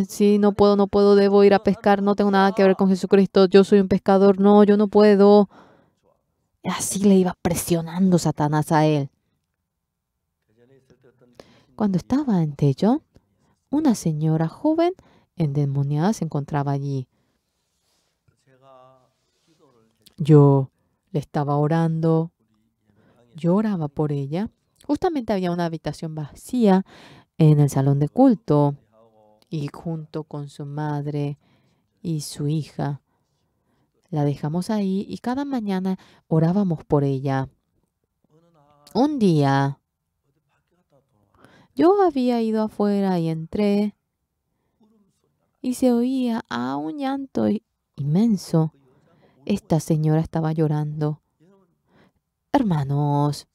Sí, no puedo, debo ir a pescar, no tengo nada que ver con Jesucristo, yo soy un pescador, no, yo no puedo. Así le iba presionando Satanás a él. Cuando estaba en Daejeon, una señora joven endemoniada se encontraba allí. Yo le estaba orando, yo oraba por ella. Justamente había una habitación vacía en el salón de culto y junto con su madre y su hija la dejamos ahí y cada mañana orábamos por ella. Un día yo había ido afuera y entré y se oía un llanto inmenso. Esta señora estaba llorando. Hermanos,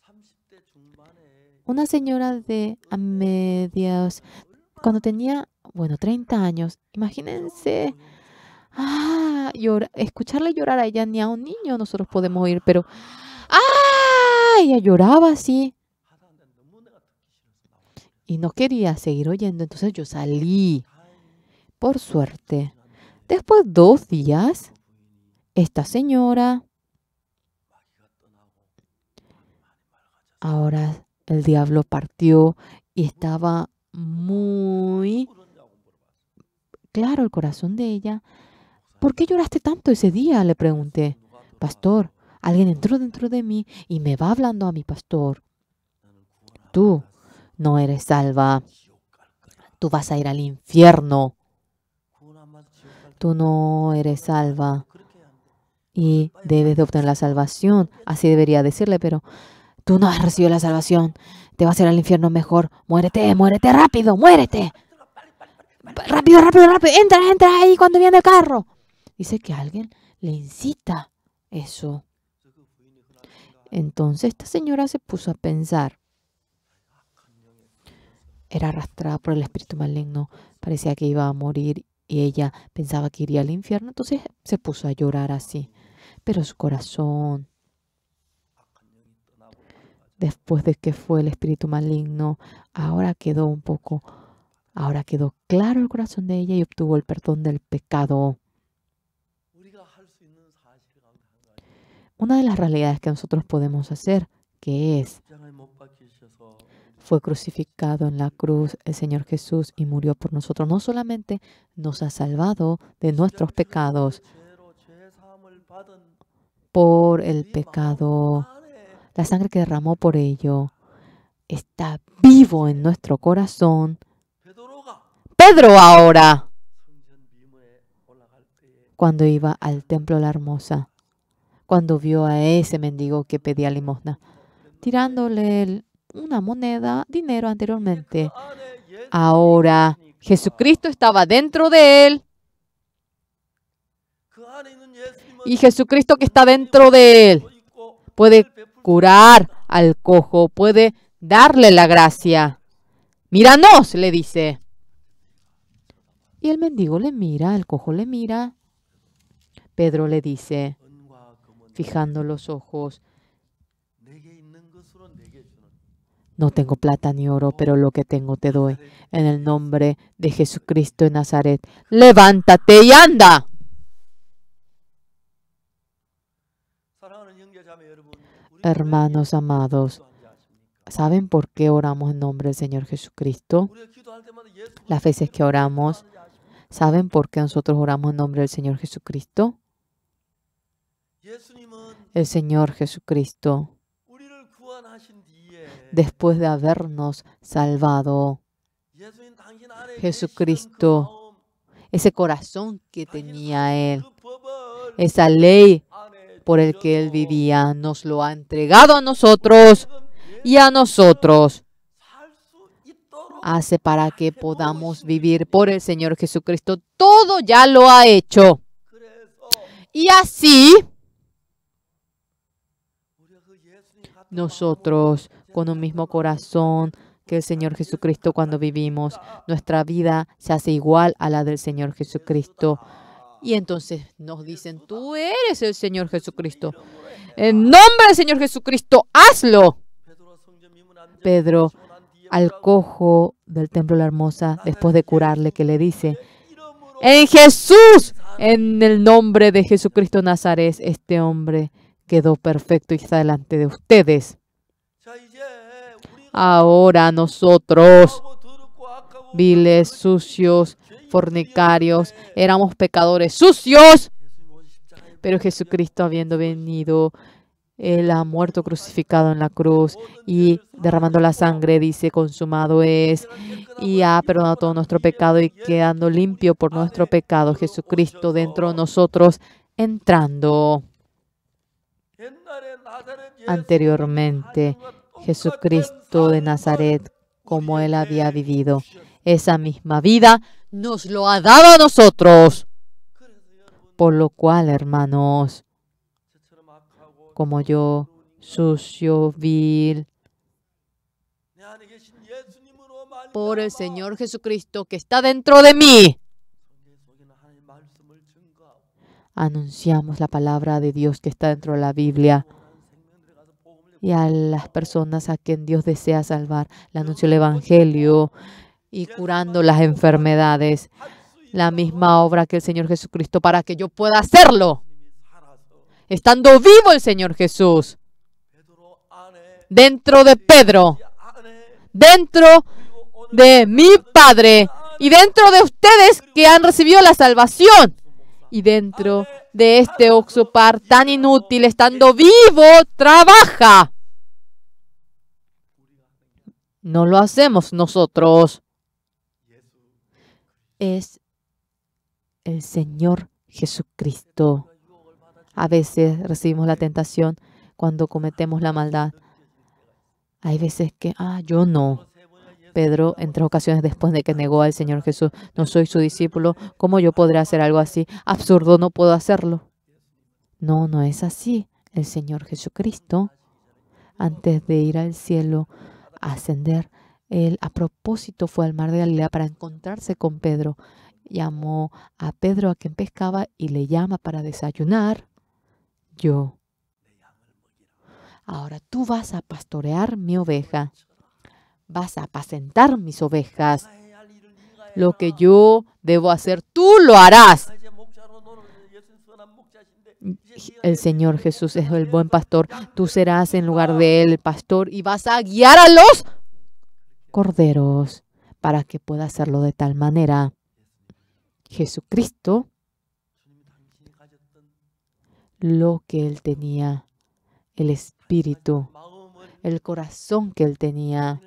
Una señora de a medias, cuando tenía, 30 años, imagínense, escucharle llorar a ella, ni a un niño nosotros podemos oír, pero ella lloraba así y no quería seguir oyendo, entonces yo salí, por suerte. Después de 2 días, esta señora, ahora el diablo partió y estaba muy claro el corazón de ella. ¿Por qué lloraste tanto ese día?, le pregunté. Pastor, alguien entró dentro de mí y me va hablando a mi pastor. Tú no eres salva. Tú vas a ir al infierno. Tú no eres salva y debes de obtener la salvación. Así debería decirle, pero tú no has recibido la salvación. Te vas a ir al infierno mejor. Muérete, muérete rápido, muérete. Rápido, rápido, rápido. Entra, entra ahí cuando viene el carro. Dice que alguien le incita eso. Entonces esta señora se puso a pensar. Era arrastrada por el espíritu maligno. Parecía que iba a morir y ella pensaba que iría al infierno. Entonces se puso a llorar así. Pero su corazón, después de que fue el espíritu maligno, ahora quedó claro el corazón de ella y obtuvo el perdón del pecado. Una de las realidades que nosotros podemos hacer, que es, fue crucificado en la cruz el Señor Jesús y murió por nosotros. No solamente nos ha salvado de nuestros pecados, por el pecado, la sangre que derramó por ello está vivo en nuestro corazón. Pedro ahora, cuando iba al templo de la Hermosa, cuando vio a ese mendigo que pedía limosna, tirándole una moneda, dinero anteriormente, ahora Jesucristo estaba dentro de él. Y Jesucristo que está dentro de él puede curar al cojo, puede darle la gracia. Míranos, le dice. Y el mendigo le mira, el cojo le mira. Pedro le dice, fijando los ojos, no tengo plata ni oro, pero lo que tengo te doy. En el nombre de Jesucristo de Nazaret, levántate y anda. Hermanos amados, ¿saben por qué oramos en nombre del Señor Jesucristo? Las veces que oramos, ¿saben por qué nosotros oramos en nombre del Señor Jesucristo? El Señor Jesucristo, después de habernos salvado, Jesucristo, ese corazón que tenía Él, esa ley por el que Él vivía, nos lo ha entregado a nosotros y a nosotros hace para que podamos vivir por el Señor Jesucristo. Todo ya lo ha hecho. Y así, nosotros, con un mismo corazón que el Señor Jesucristo, cuando vivimos, nuestra vida se hace igual a la del Señor Jesucristo. Y entonces nos dicen, tú eres el Señor Jesucristo. En nombre del Señor Jesucristo, hazlo. Pedro, al cojo del templo de la Hermosa, después de curarle, que le dice, en Jesús, en el nombre de Jesucristo de Nazaret, este hombre quedó perfecto y está delante de ustedes. Ahora nosotros, viles, sucios, fornicarios, éramos pecadores sucios, pero Jesucristo, habiendo venido, Él ha muerto crucificado en la cruz y derramando la sangre, dice, consumado es, y ha perdonado todo nuestro pecado y quedando limpio por nuestro pecado, Jesucristo dentro de nosotros, entrando. Anteriormente, Jesucristo de Nazaret, como Él había vivido, esa misma vida nos lo ha dado a nosotros. Por lo cual, hermanos, como yo, sucio, vil, por el Señor Jesucristo que está dentro de mí. Anunciamos la palabra de Dios que está dentro de la Biblia. Y a las personas a quien Dios desea salvar, le anuncio el Evangelio y curando las enfermedades. La misma obra que el Señor Jesucristo para que yo pueda hacerlo. Estando vivo el Señor Jesús. Dentro de Pedro. Dentro de mi Padre. Y dentro de ustedes que han recibido la salvación. Y dentro de este Oxopar tan inútil, estando vivo, trabaja. No lo hacemos nosotros. Es el Señor Jesucristo. A veces recibimos la tentación cuando cometemos la maldad. Hay veces que, yo no. Pedro, en 3 ocasiones después de que negó al Señor Jesús, no soy su discípulo, ¿cómo yo podré hacer algo así? Absurdo, no puedo hacerlo. No, no es así. El Señor Jesucristo, antes de ir al cielo, a ascender, Él a propósito fue al mar de Galilea para encontrarse con Pedro. Llamó a Pedro a quien pescaba y le llama para desayunar. Ahora tú vas a pastorear mi oveja. Vas a apacentar mis ovejas. Lo que yo debo hacer, tú lo harás. El Señor Jesús es el buen pastor. Tú serás en lugar de él el pastor y vas a guiar a los corderos para que pueda hacerlo de tal manera. Jesucristo, lo que él tenía, el espíritu, el corazón que él tenía,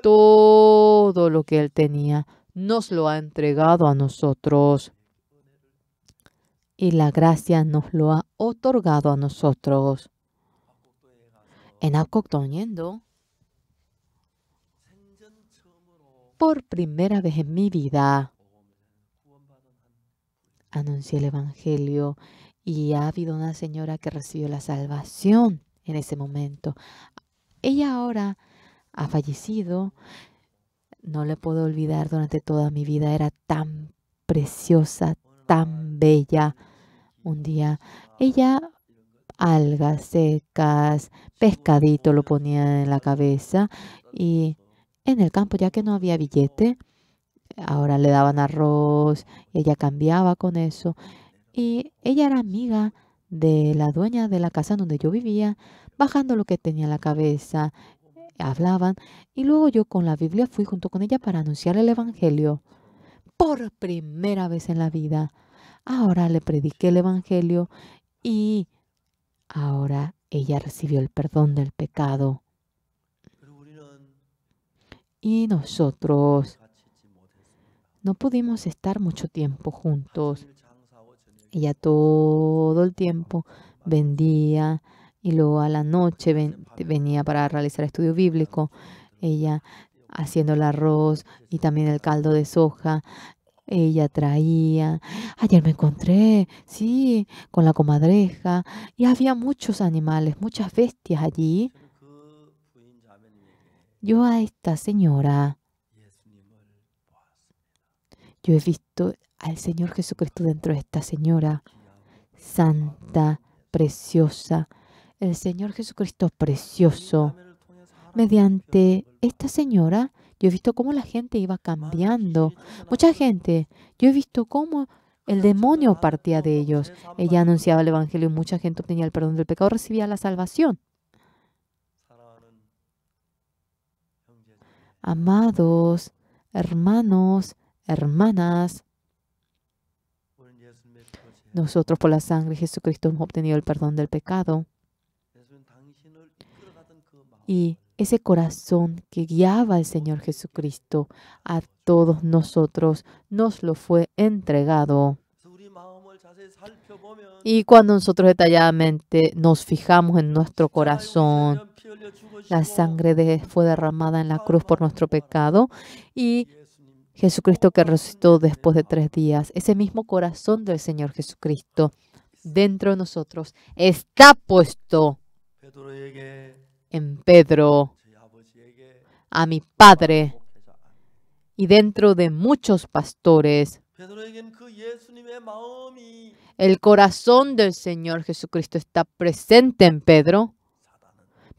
todo lo que él tenía, nos lo ha entregado a nosotros. Y la gracia nos lo ha otorgado a nosotros. En Habacuc yendo, por primera vez en mi vida, anuncié el Evangelio y ha habido una señora que recibió la salvación en ese momento. Ella ahora ha fallecido. No le puedo olvidar durante toda mi vida. Era tan preciosa, tan bella. Un día ella, algas secas, pescadito lo ponía en la cabeza y en el campo, ya que no había billete, ahora le daban arroz y ella cambiaba con eso. Y ella era amiga de la dueña de la casa donde yo vivía, bajando lo que tenía en la cabeza, hablaban y luego yo con la Biblia fui junto con ella para anunciar el Evangelio. Por primera vez en la vida. Ahora le prediqué el Evangelio y ahora ella recibió el perdón del pecado. Y nosotros no pudimos estar mucho tiempo juntos. Ella todo el tiempo vendía y luego a la noche venía para realizar estudio bíblico. Ella haciendo el arroz y también el caldo de soja. Ella traía. Ayer me encontré, sí, con la comadreja y había muchos animales, muchas bestias allí. Yo a esta señora, yo he visto al Señor Jesucristo dentro de esta señora, santa, preciosa. El Señor Jesucristo precioso. Mediante esta señora, yo he visto cómo la gente iba cambiando. Mucha gente. Yo he visto cómo el demonio partía de ellos. Ella anunciaba el Evangelio y mucha gente obtenía el perdón del pecado, recibía la salvación. Amados, hermanos, hermanas, nosotros por la sangre de Jesucristo hemos obtenido el perdón del pecado. Y ese corazón que guiaba al Señor Jesucristo a todos nosotros nos lo fue entregado. Y cuando nosotros detalladamente nos fijamos en nuestro corazón, la sangre fue derramada en la cruz por nuestro pecado y Jesucristo que resucitó después de 3 días, ese mismo corazón del Señor Jesucristo dentro de nosotros está puesto en Pedro. a mi Padre. Y dentro de muchos pastores, el corazón del Señor Jesucristo está presente en Pedro,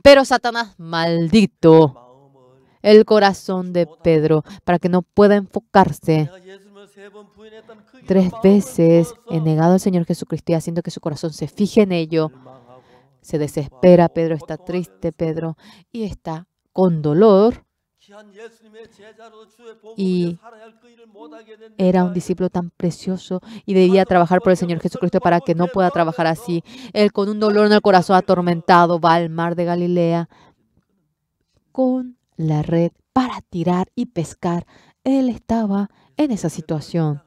pero Satanás, maldito el corazón de Pedro para que no pueda enfocarse. 3 veces he negado al Señor Jesucristo, haciendo que su corazón se fije en ello. Se desespera Pedro, está triste Pedro y está con dolor. Y era un discípulo tan precioso y debía trabajar por el Señor Jesucristo para que no pueda trabajar así. Él, con un dolor en el corazón atormentado, va al mar de Galilea con la red para tirar y pescar. Él estaba en esa situación.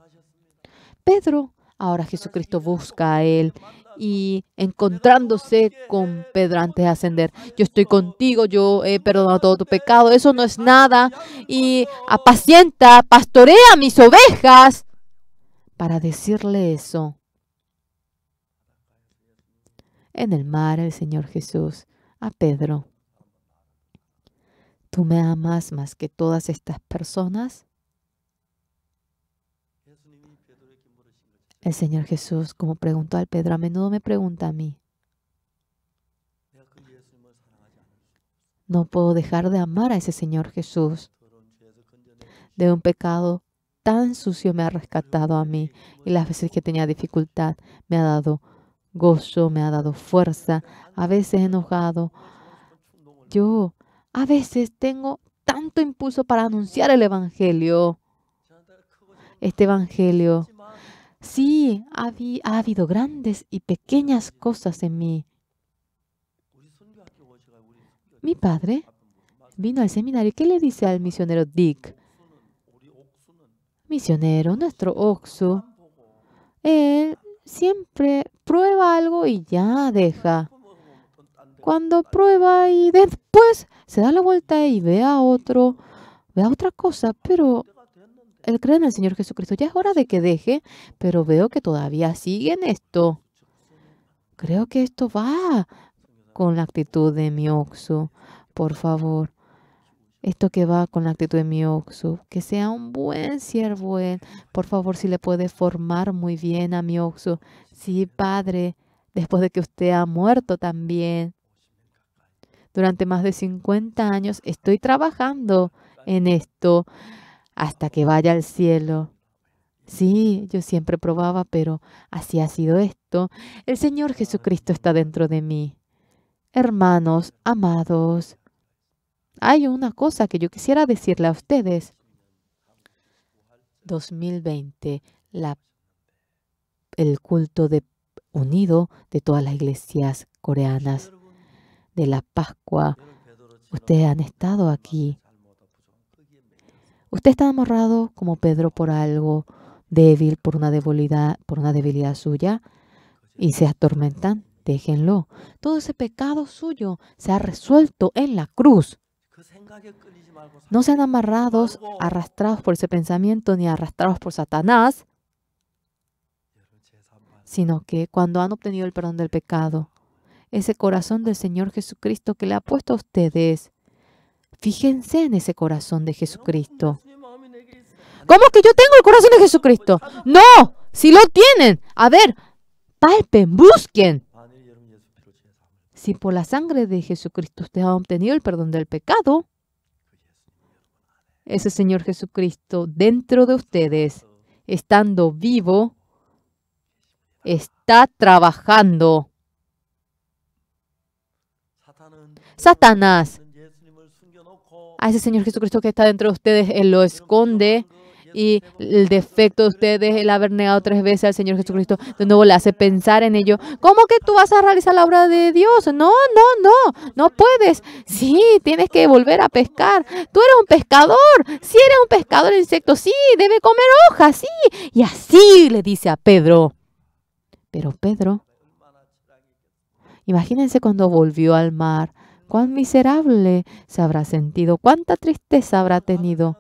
Pedro, ahora Jesucristo busca a él y encontrándose con Pedro antes de ascender: yo estoy contigo, yo he perdonado todo tu pecado, eso no es nada, y apacienta, pastorea mis ovejas. Para decirle eso, en el mar el Señor Jesús a Pedro: ¿tú me amas más que todas estas personas? El Señor Jesús, como preguntó al Pedro, a menudo me pregunta a mí. No puedo dejar de amar a ese Señor Jesús. De un pecado tan sucio me ha rescatado a mí, y las veces que tenía dificultad me ha dado gozo, me ha dado fuerza, a veces enojado. Yo a veces tengo tanto impulso para anunciar el Evangelio. Este Evangelio, sí, ha habido grandes y pequeñas cosas en mí. Mi padre vino al seminario. ¿Qué le dice al misionero Dick? Misionero, nuestro Oxu, él siempre prueba algo y ya deja. Cuando prueba y después se da la vuelta y ve a otra cosa, pero él cree en el Señor Jesucristo. Ya es hora de que deje, pero veo que todavía sigue en esto. Creo que esto va con la actitud de mi Oxu. Por favor, esto que va con la actitud de mi Oxu, que sea un buen siervo él. Por favor, si le puede formar muy bien a mi Oxu. Sí, Padre, después de que usted ha muerto también. Durante más de 50 años estoy trabajando en esto hasta que vaya al cielo. Sí, yo siempre probaba, pero así ha sido esto. El Señor Jesucristo está dentro de mí. Hermanos, amados, hay una cosa que yo quisiera decirle a ustedes. 2020, el culto unido de todas las iglesias coreanas, de la Pascua. Ustedes han estado aquí. Usted está amarrado como Pedro por algo débil, por una debilidad suya, y se atormentan. Déjenlo. Todo ese pecado suyo se ha resuelto en la cruz. No sean amarrados, arrastrados por ese pensamiento, ni arrastrados por Satanás, sino que cuando han obtenido el perdón del pecado, ese corazón del Señor Jesucristo que le ha puesto a ustedes, fíjense en ese corazón de Jesucristo. ¿Cómo que yo tengo el corazón de Jesucristo? No, si lo tienen. A ver, palpen, busquen. Si por la sangre de Jesucristo ustedes han obtenido el perdón del pecado, ese Señor Jesucristo dentro de ustedes, estando vivo, está trabajando. Satanás, a ese Señor Jesucristo que está dentro de ustedes, Él lo esconde. Y el defecto de ustedes, el haber negado 3 veces al Señor Jesucristo, de nuevo le hace pensar en ello. ¿Cómo que tú vas a realizar la obra de Dios? No puedes. Sí, tienes que volver a pescar. Tú eres un pescador. Sí, eres un pescador de insectos. Sí, debe comer hojas. Sí. Y así le dice a Pedro. Pero Pedro, imagínense cuando volvió al mar, cuán miserable se habrá sentido, cuánta tristeza habrá tenido,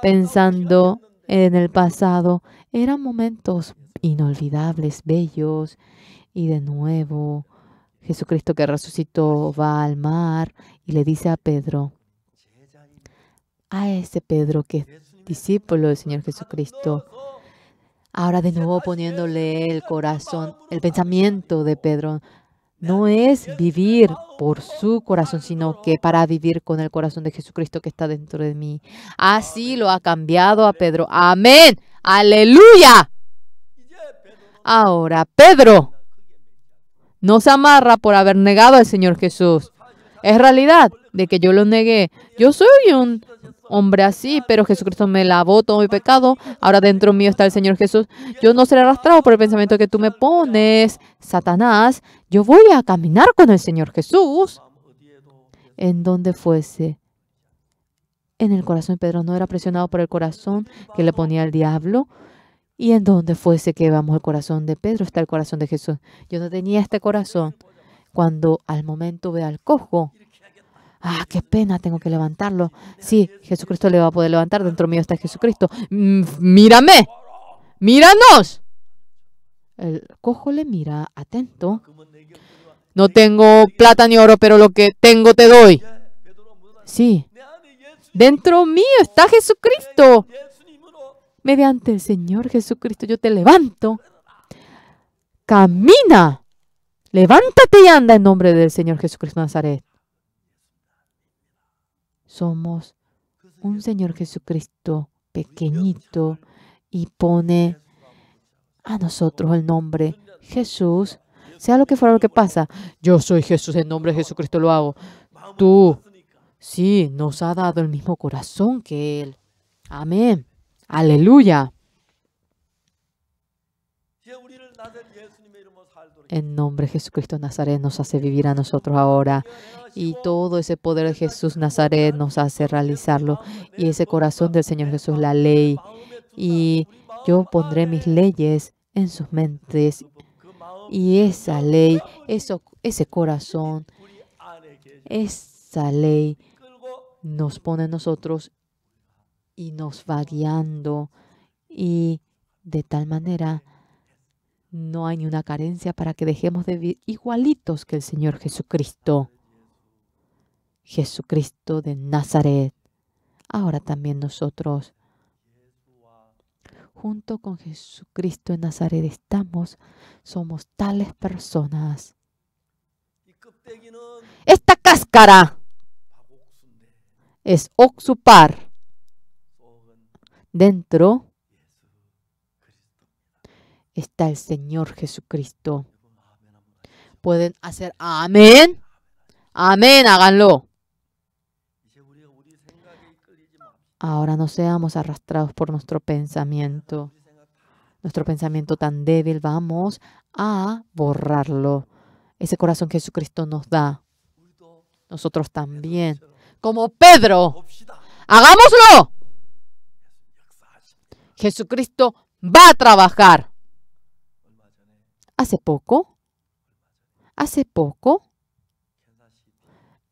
pensando en el pasado. Eran momentos inolvidables, bellos, y de nuevo Jesucristo que resucitó va al mar y le dice a Pedro: a ese Pedro que es discípulo del Señor Jesucristo. Ahora de nuevo poniéndole el corazón, el pensamiento de Pedro. No es vivir por su corazón, sino que para vivir con el corazón de Jesucristo que está dentro de mí. Así lo ha cambiado a Pedro. Amén. Aleluya. Ahora, Pedro no se amarra por haber negado al Señor Jesús. Es realidad de que yo lo negué. Yo soy un hombre así, pero Jesucristo me lavó todo mi pecado. Ahora dentro mío está el Señor Jesús. Yo no seré arrastrado por el pensamiento que tú me pones, Satanás. Yo voy a caminar con el Señor Jesús en donde fuese. En el corazón de Pedro no era presionado por el corazón que le ponía el diablo. Y en donde fuese que vamos el corazón de Pedro está el corazón de Jesús. Yo no tenía este corazón. Cuando al momento ve al cojo, qué pena, tengo que levantarlo. Sí, Jesucristo le va a poder levantar. Dentro mío está Jesucristo. Mírame, míranos. El cojo le mira atento. No tengo plata ni oro, pero lo que tengo te doy. Sí, dentro mío está Jesucristo. Mediante el Señor Jesucristo yo te levanto. Camina. Levántate y anda en nombre del Señor Jesucristo de Nazaret. Somos un Señor Jesucristo pequeñito y pone a nosotros el nombre Jesús. Sea lo que fuera lo que pasa. Yo soy Jesús, en nombre de Jesucristo lo hago. Tú, sí, nos ha dado el mismo corazón que Él. Amén. Aleluya. En nombre de Jesucristo de Nazaret nos hace vivir a nosotros ahora. Y todo ese poder de Jesús Nazaret nos hace realizarlo. Y ese corazón del Señor Jesús, la ley. Y yo pondré mis leyes en sus mentes. Y esa ley, ese corazón, esa ley nos pone en nosotros y nos va guiando. Y de tal manera no hay ni una carencia para que dejemos de vivir igualitos que el Señor Jesucristo. Jesucristo de Nazaret. Ahora también nosotros, junto con Jesucristo de Nazaret, somos tales personas. Esta cáscara es oxupar. Dentro está el Señor Jesucristo. ¿Pueden hacer amén? Amén, háganlo. Ahora no seamos arrastrados por nuestro pensamiento tan débil. Vamos a borrarlo. Ese corazón que Jesucristo nos da. Nosotros también. Como Pedro. ¡Hagámoslo! Jesucristo va a trabajar. Hace poco,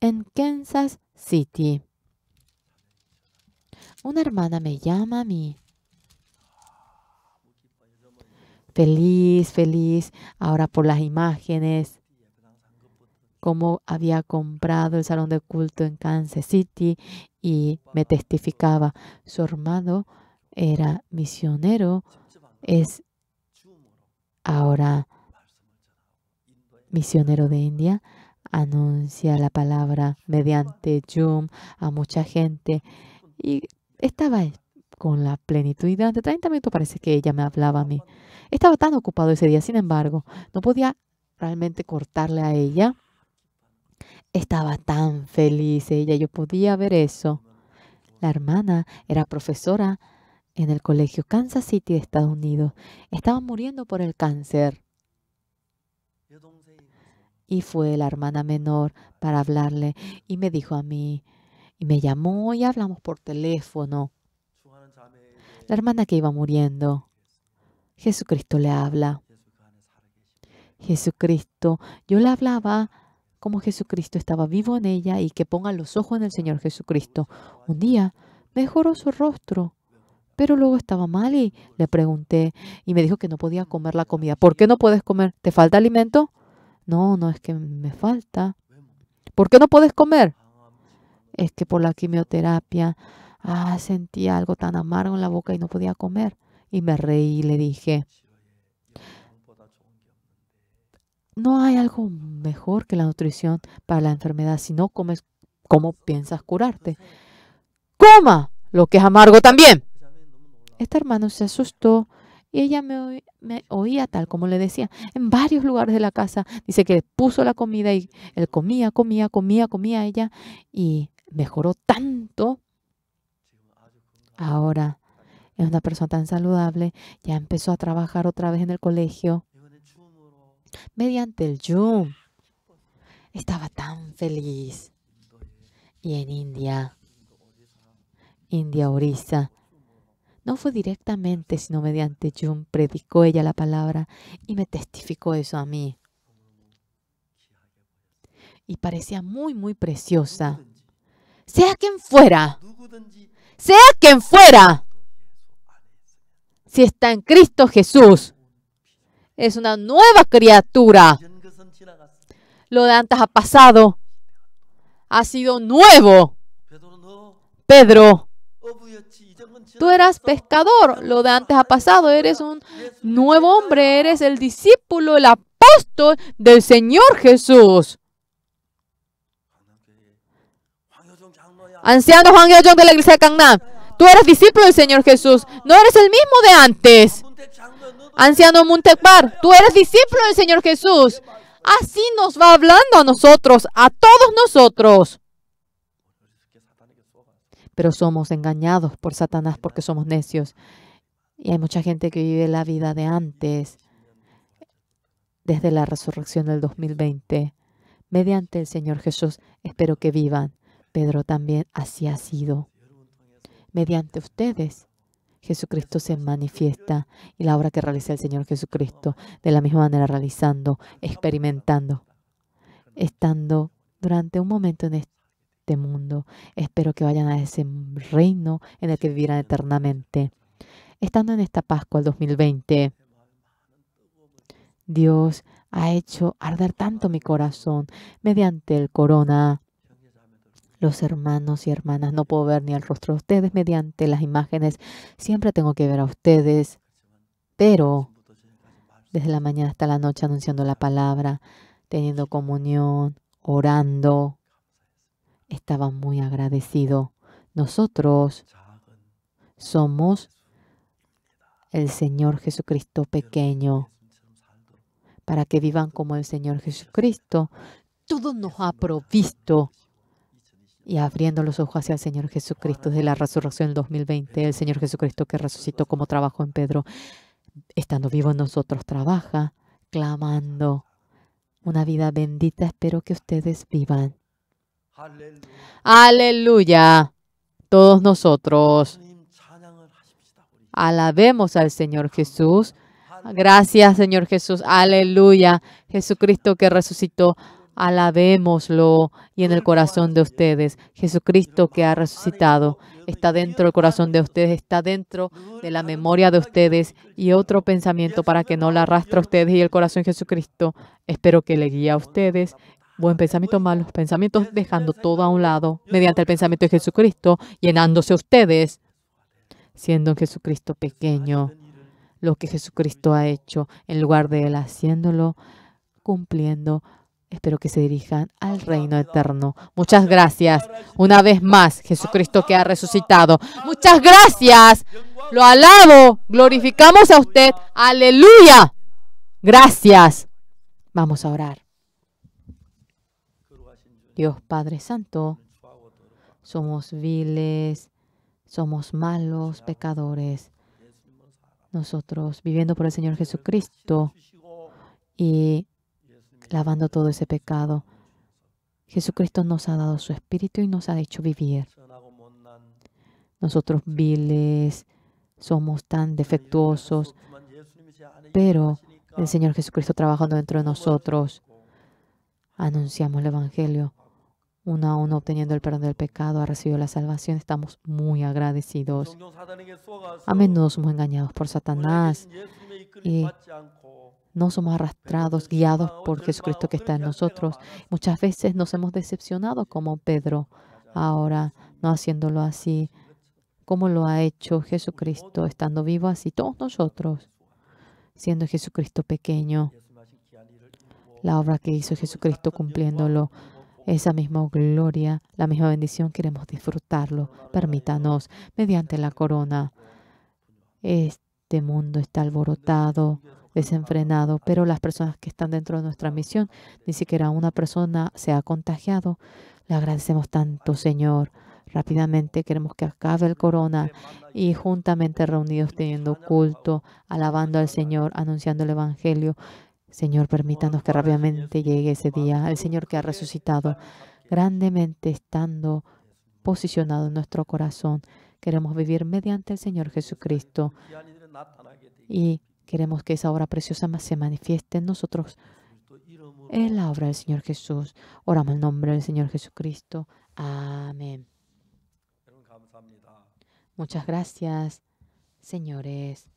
en Kansas City, una hermana me llama a mí. Feliz, ahora por las imágenes, cómo había comprado el salón de culto en Kansas City y me testificaba. Su hermano era misionero, es ahora misionero de India, anuncia la palabra mediante Zoom a mucha gente y estaba con la plenitud y durante 30 minutos parece que ella me hablaba a mí. Estaba tan ocupado ese día, sin embargo, no podía realmente cortarle a ella. Estaba tan feliz ella, yo podía ver eso. La hermana era profesora en el colegio Kansas City de Estados Unidos. Estaba muriendo por el cáncer. Y fue la hermana menor para hablarle y me dijo a mí, y me llamó y hablamos por teléfono. La hermana que iba muriendo, Jesucristo le habla. Jesucristo, yo le hablaba como Jesucristo estaba vivo en ella y que ponga los ojos en el Señor Jesucristo. Un día mejoró su rostro, pero luego estaba mal y le pregunté y me dijo que no podía comer la comida. ¿Por qué no puedes comer? ¿Te falta alimento? No, no es que me falta. ¿Por qué no puedes comer? Es que por la quimioterapia Sentía algo tan amargo en la boca y no podía comer. Y me reí y le dije, no hay algo mejor que la nutrición para la enfermedad. Si no comes, ¿cómo piensas curarte? ¡Coma lo que es amargo también! Esta hermana se asustó y ella me oía tal como le decía. En varios lugares de la casa dice que puso la comida y él comía ella y mejoró tanto. Ahora es una persona tan saludable, ya empezó a trabajar otra vez en el colegio. Mediante el Zoom, estaba tan feliz. Y en India, Orissa, no fue directamente, sino mediante Zoom, predicó ella la palabra y me testificó eso a mí. Y parecía muy, muy preciosa. Sea quien fuera, si está en Cristo Jesús, es una nueva criatura. Lo de antes ha pasado, ha sido nuevo. Pedro, tú eras pescador, lo de antes ha pasado, eres un nuevo hombre, eres el discípulo, el apóstol del Señor Jesús. Anciano Juan Hyo-jong de la iglesia de Gangnam, tú eres discípulo del Señor Jesús, no eres el mismo de antes. Anciano Muntekbar, tú eres discípulo del Señor Jesús. Así nos va hablando a nosotros, a todos nosotros. Pero somos engañados por Satanás porque somos necios. Y hay mucha gente que vive la vida de antes, desde la resurrección del 2020. Mediante el Señor Jesús, espero que vivan. Pedro también así ha sido. Mediante ustedes, Jesucristo se manifiesta y la obra que realiza el Señor Jesucristo, de la misma manera realizando, experimentando, estando durante un momento en este mundo. Espero que vayan a ese reino en el que vivirán eternamente. Estando en esta Pascua del 2020, Dios ha hecho arder tanto mi corazón mediante el corona. Los hermanos y hermanas, no puedo ver ni el rostro de ustedes mediante las imágenes. Siempre tengo que ver a ustedes. Pero desde la mañana hasta la noche anunciando la palabra, teniendo comunión, orando, estaba muy agradecido. Nosotros somos el Señor Jesucristo pequeño. Para que vivan como el Señor Jesucristo, todo nos ha provisto. Y abriendo los ojos hacia el Señor Jesucristo desde la resurrección del 2020, el Señor Jesucristo que resucitó como trabajó en Pedro, estando vivo en nosotros, trabaja, clamando una vida bendita. Espero que ustedes vivan. Aleluya. Todos nosotros alabemos al Señor Jesús. Gracias, Señor Jesús. Aleluya. Jesucristo que resucitó. Alabémoslo. Y en el corazón de ustedes, Jesucristo que ha resucitado, está dentro del corazón de ustedes, está dentro de la memoria de ustedes. Y otro pensamiento para que no la arrastre a ustedes y el corazón de Jesucristo. Espero que le guíe a ustedes. Buen pensamiento, malos pensamientos, dejando todo a un lado, mediante el pensamiento de Jesucristo, llenándose ustedes, siendo Jesucristo pequeño, lo que Jesucristo ha hecho, en lugar de Él haciéndolo, cumpliendo. Espero que se dirijan al reino eterno. Muchas gracias. Una vez más, Jesucristo que ha resucitado. Muchas gracias. Lo alabo. Glorificamos a usted. Aleluya. Gracias. Vamos a orar. Dios Padre Santo, somos viles, somos malos, pecadores. Nosotros viviendo por el Señor Jesucristo y lavando todo ese pecado. Jesucristo nos ha dado su Espíritu y nos ha hecho vivir. Nosotros viles, somos tan defectuosos, pero el Señor Jesucristo trabajando dentro de nosotros, anunciamos el Evangelio. Uno a uno obteniendo el perdón del pecado, ha recibido la salvación. Estamos muy agradecidos. A menudo somos engañados por Satanás y no somos arrastrados, guiados por Jesucristo que está en nosotros. Muchas veces nos hemos decepcionado como Pedro. Ahora, no haciéndolo así, como lo ha hecho Jesucristo estando vivo, así todos nosotros, siendo Jesucristo pequeño, la obra que hizo Jesucristo cumpliéndolo, esa misma gloria, la misma bendición, queremos disfrutarlo. Permítanos, mediante la corona. Este mundo está alborotado, desenfrenado, pero las personas que están dentro de nuestra misión, ni siquiera una persona se ha contagiado. Le agradecemos tanto, Señor. Rápidamente queremos que acabe el corona y juntamente reunidos teniendo culto, alabando al Señor, anunciando el Evangelio. Señor, permítanos que rápidamente llegue ese día. El Señor que ha resucitado, grandemente estando posicionado en nuestro corazón. Queremos vivir mediante el Señor Jesucristo y queremos que esa obra preciosa se manifieste en nosotros. En la obra del Señor Jesús. Oramos en nombre del Señor Jesucristo. Amén. Muchas gracias, señores.